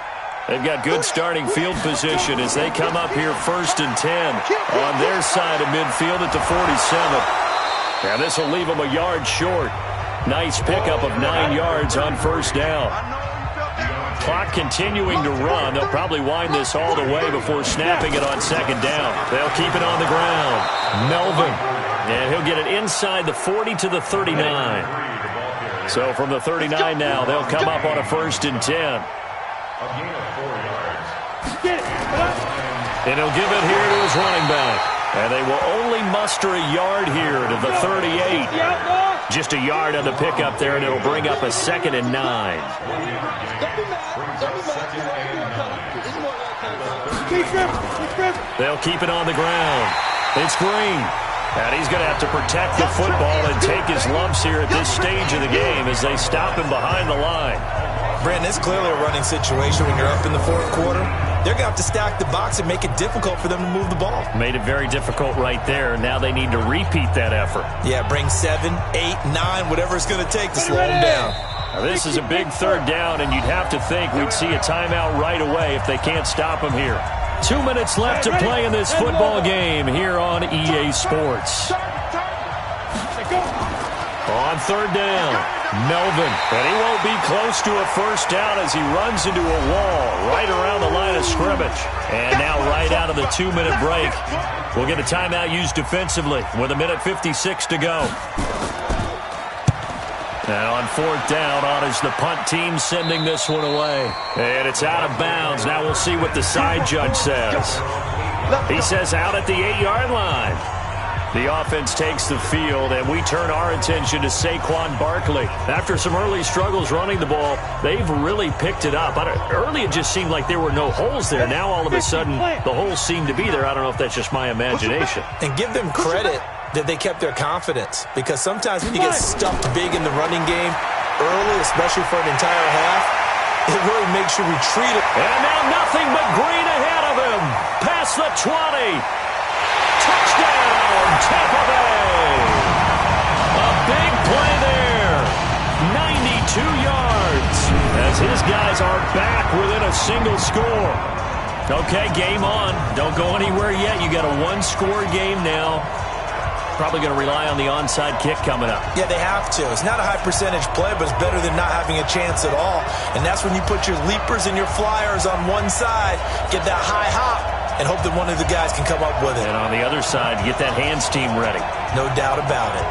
They've got good starting field position as they come up here first and 10 on their side of midfield at the 47. Now this will leave them a yard short. Nice pickup of 9 yards on first down. Clock continuing to run. They'll probably wind this all the way before snapping it on second down. They'll keep it on the ground. Melvin. And he'll get it inside the 40 to the 39. So from the 39 now, they'll come up on a first and 10. And he'll give it here to his running back. And they will only muster a yard here to the 38. Just a yard on the pickup there, and it'll bring up a second and 9. They'll keep it on the ground. It's Green. And he's going to have to protect the football and take his lumps here at this stage of the game as they stop him behind the line. Brandon, it's clearly a running situation when you're up in the fourth quarter. They're going to have to stack the box and make it difficult for them to move the ball. Made it very difficult right there. Now they need to repeat that effort. Yeah, bring 7, 8, 9, whatever it's going to take to slow them down. Now this is a big third down, and you'd have to think we'd see a timeout right away if they can't stop him here. 2 minutes left to play in this football game here on EA Sports. On third down, Melvin. And he won't be close to a first down as he runs into a wall right around the line of scrimmage. And now right out of the 2-minute break, we'll get a timeout used defensively with 1:56 to go. And on fourth down, on is the punt team sending this one away. And it's out of bounds. Now we'll see what the side judge says. He says out at the 8-yard line. The offense takes the field, and we turn our attention to Saquon Barkley. After some early struggles running the ball, they've really picked it up. Early it just seemed like there were no holes there. Now all of a sudden, the holes seem to be there. I don't know if that's just my imagination. And give them credit that they kept their confidence, because sometimes when you get stuffed big in the running game early, especially for an entire half, it really makes you retreat. And now nothing but green ahead of him. Past the 20. Touchdown, Tampa Bay. A big play there. 92 yards as his guys are back within a single score. Okay, game on. Don't go anywhere yet. You got a one-score game now. Probably going to rely on the onside kick coming up. Yeah, they have to. It's not a high-percentage play, but it's better than not having a chance at all. And that's when you put your leapers and your flyers on one side, get that high hop, and hope that one of the guys can come up with it. And on the other side, get that hands team ready. No doubt about it.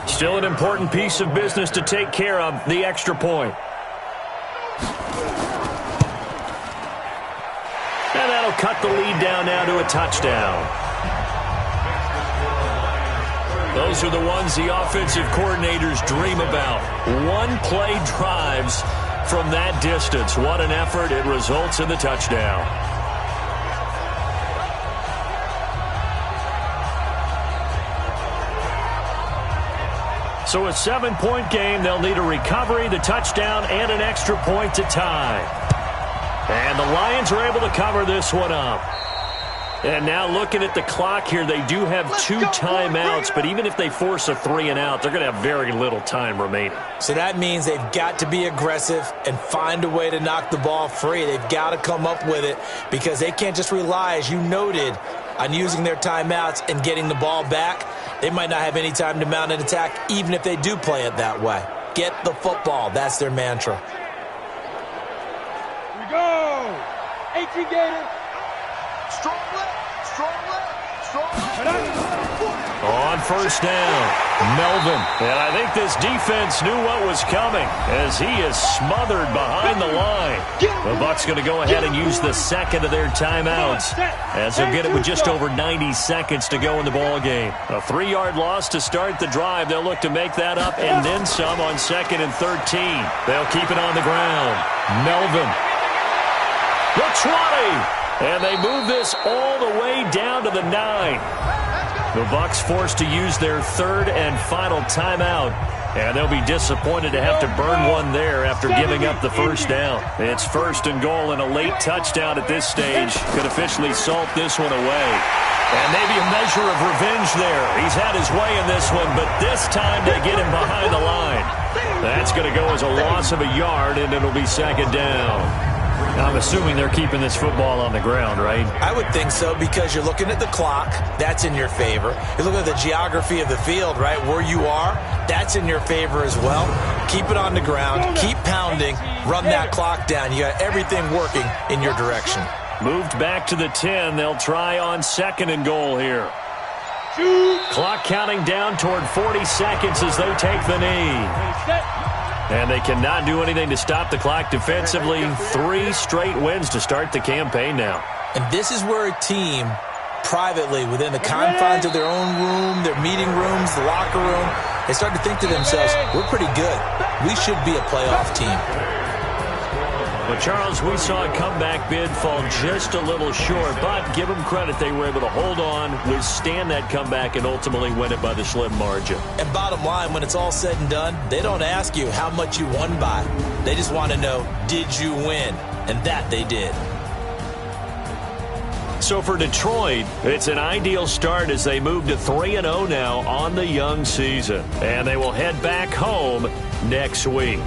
Still an important piece of business to take care of, the extra point. And that'll cut the lead down now to a touchdown. Those are the ones the offensive coordinators dream about. One-play drives from that distance. What an effort. It results in the touchdown. So a 7-point game. They'll need a recovery, the touchdown, and an extra point to tie. And the Lions are able to cover this one up. And now looking at the clock here, they do have 2 timeouts, but even if they force a 3-and-out, they're going to have very little time remaining. So that means they've got to be aggressive and find a way to knock the ball free. They've got to come up with it because they can't just rely, as you noted, on using their timeouts and getting the ball back. They might not have any time to mount an attack, even if they do play it that way. Get the football. That's their mantra. Here we go. 18 Gator. Strong left, strong left, strong left. On first down, Melvin. And I think this defense knew what was coming as he is smothered behind the line. The Bucs going to go ahead and use the second of their timeouts as they'll get it with just over 90 seconds to go in the ball game. A 3-yard loss to start the drive. They'll look to make that up and then some on 2nd and 13. They'll keep it on the ground. Melvin. The 20. And they move this all the way down to the 9. The Bucs forced to use their 3rd and final timeout. And they'll be disappointed to have to burn one there after giving up the first down. It's 1st and goal, and a late touchdown at this stage could officially salt this one away. And maybe a measure of revenge there. He's had his way in this one, but this time they get him behind the line. That's going to go as a loss of a yard, and it'll be 2nd down. Now, I'm assuming they're keeping this football on the ground, right? I would think so, because you're looking at the clock. That's in your favor. You're looking at the geography of the field, right? Where you are, that's in your favor as well. Keep it on the ground. Keep pounding. Run that clock down. You got everything working in your direction. Moved back to the 10. They'll try on 2nd and goal here. Clock counting down toward 40 seconds as they take the knee. And they cannot do anything to stop the clock defensively. 3 straight wins to start the campaign now. And this is where a team, privately, within the confines of their own room, their meeting rooms, the locker room, they start to think to themselves, we're pretty good. We should be a playoff team. Well, Charles, we saw a comeback bid fall just a little short, but give them credit. They were able to hold on, withstand that comeback, and ultimately win it by the slim margin. And bottom line, when it's all said and done, they don't ask you how much you won by. They just want to know, did you win? And that they did. So for Detroit, it's an ideal start as they move to 3-0 now on the young season. And they will head back home next week.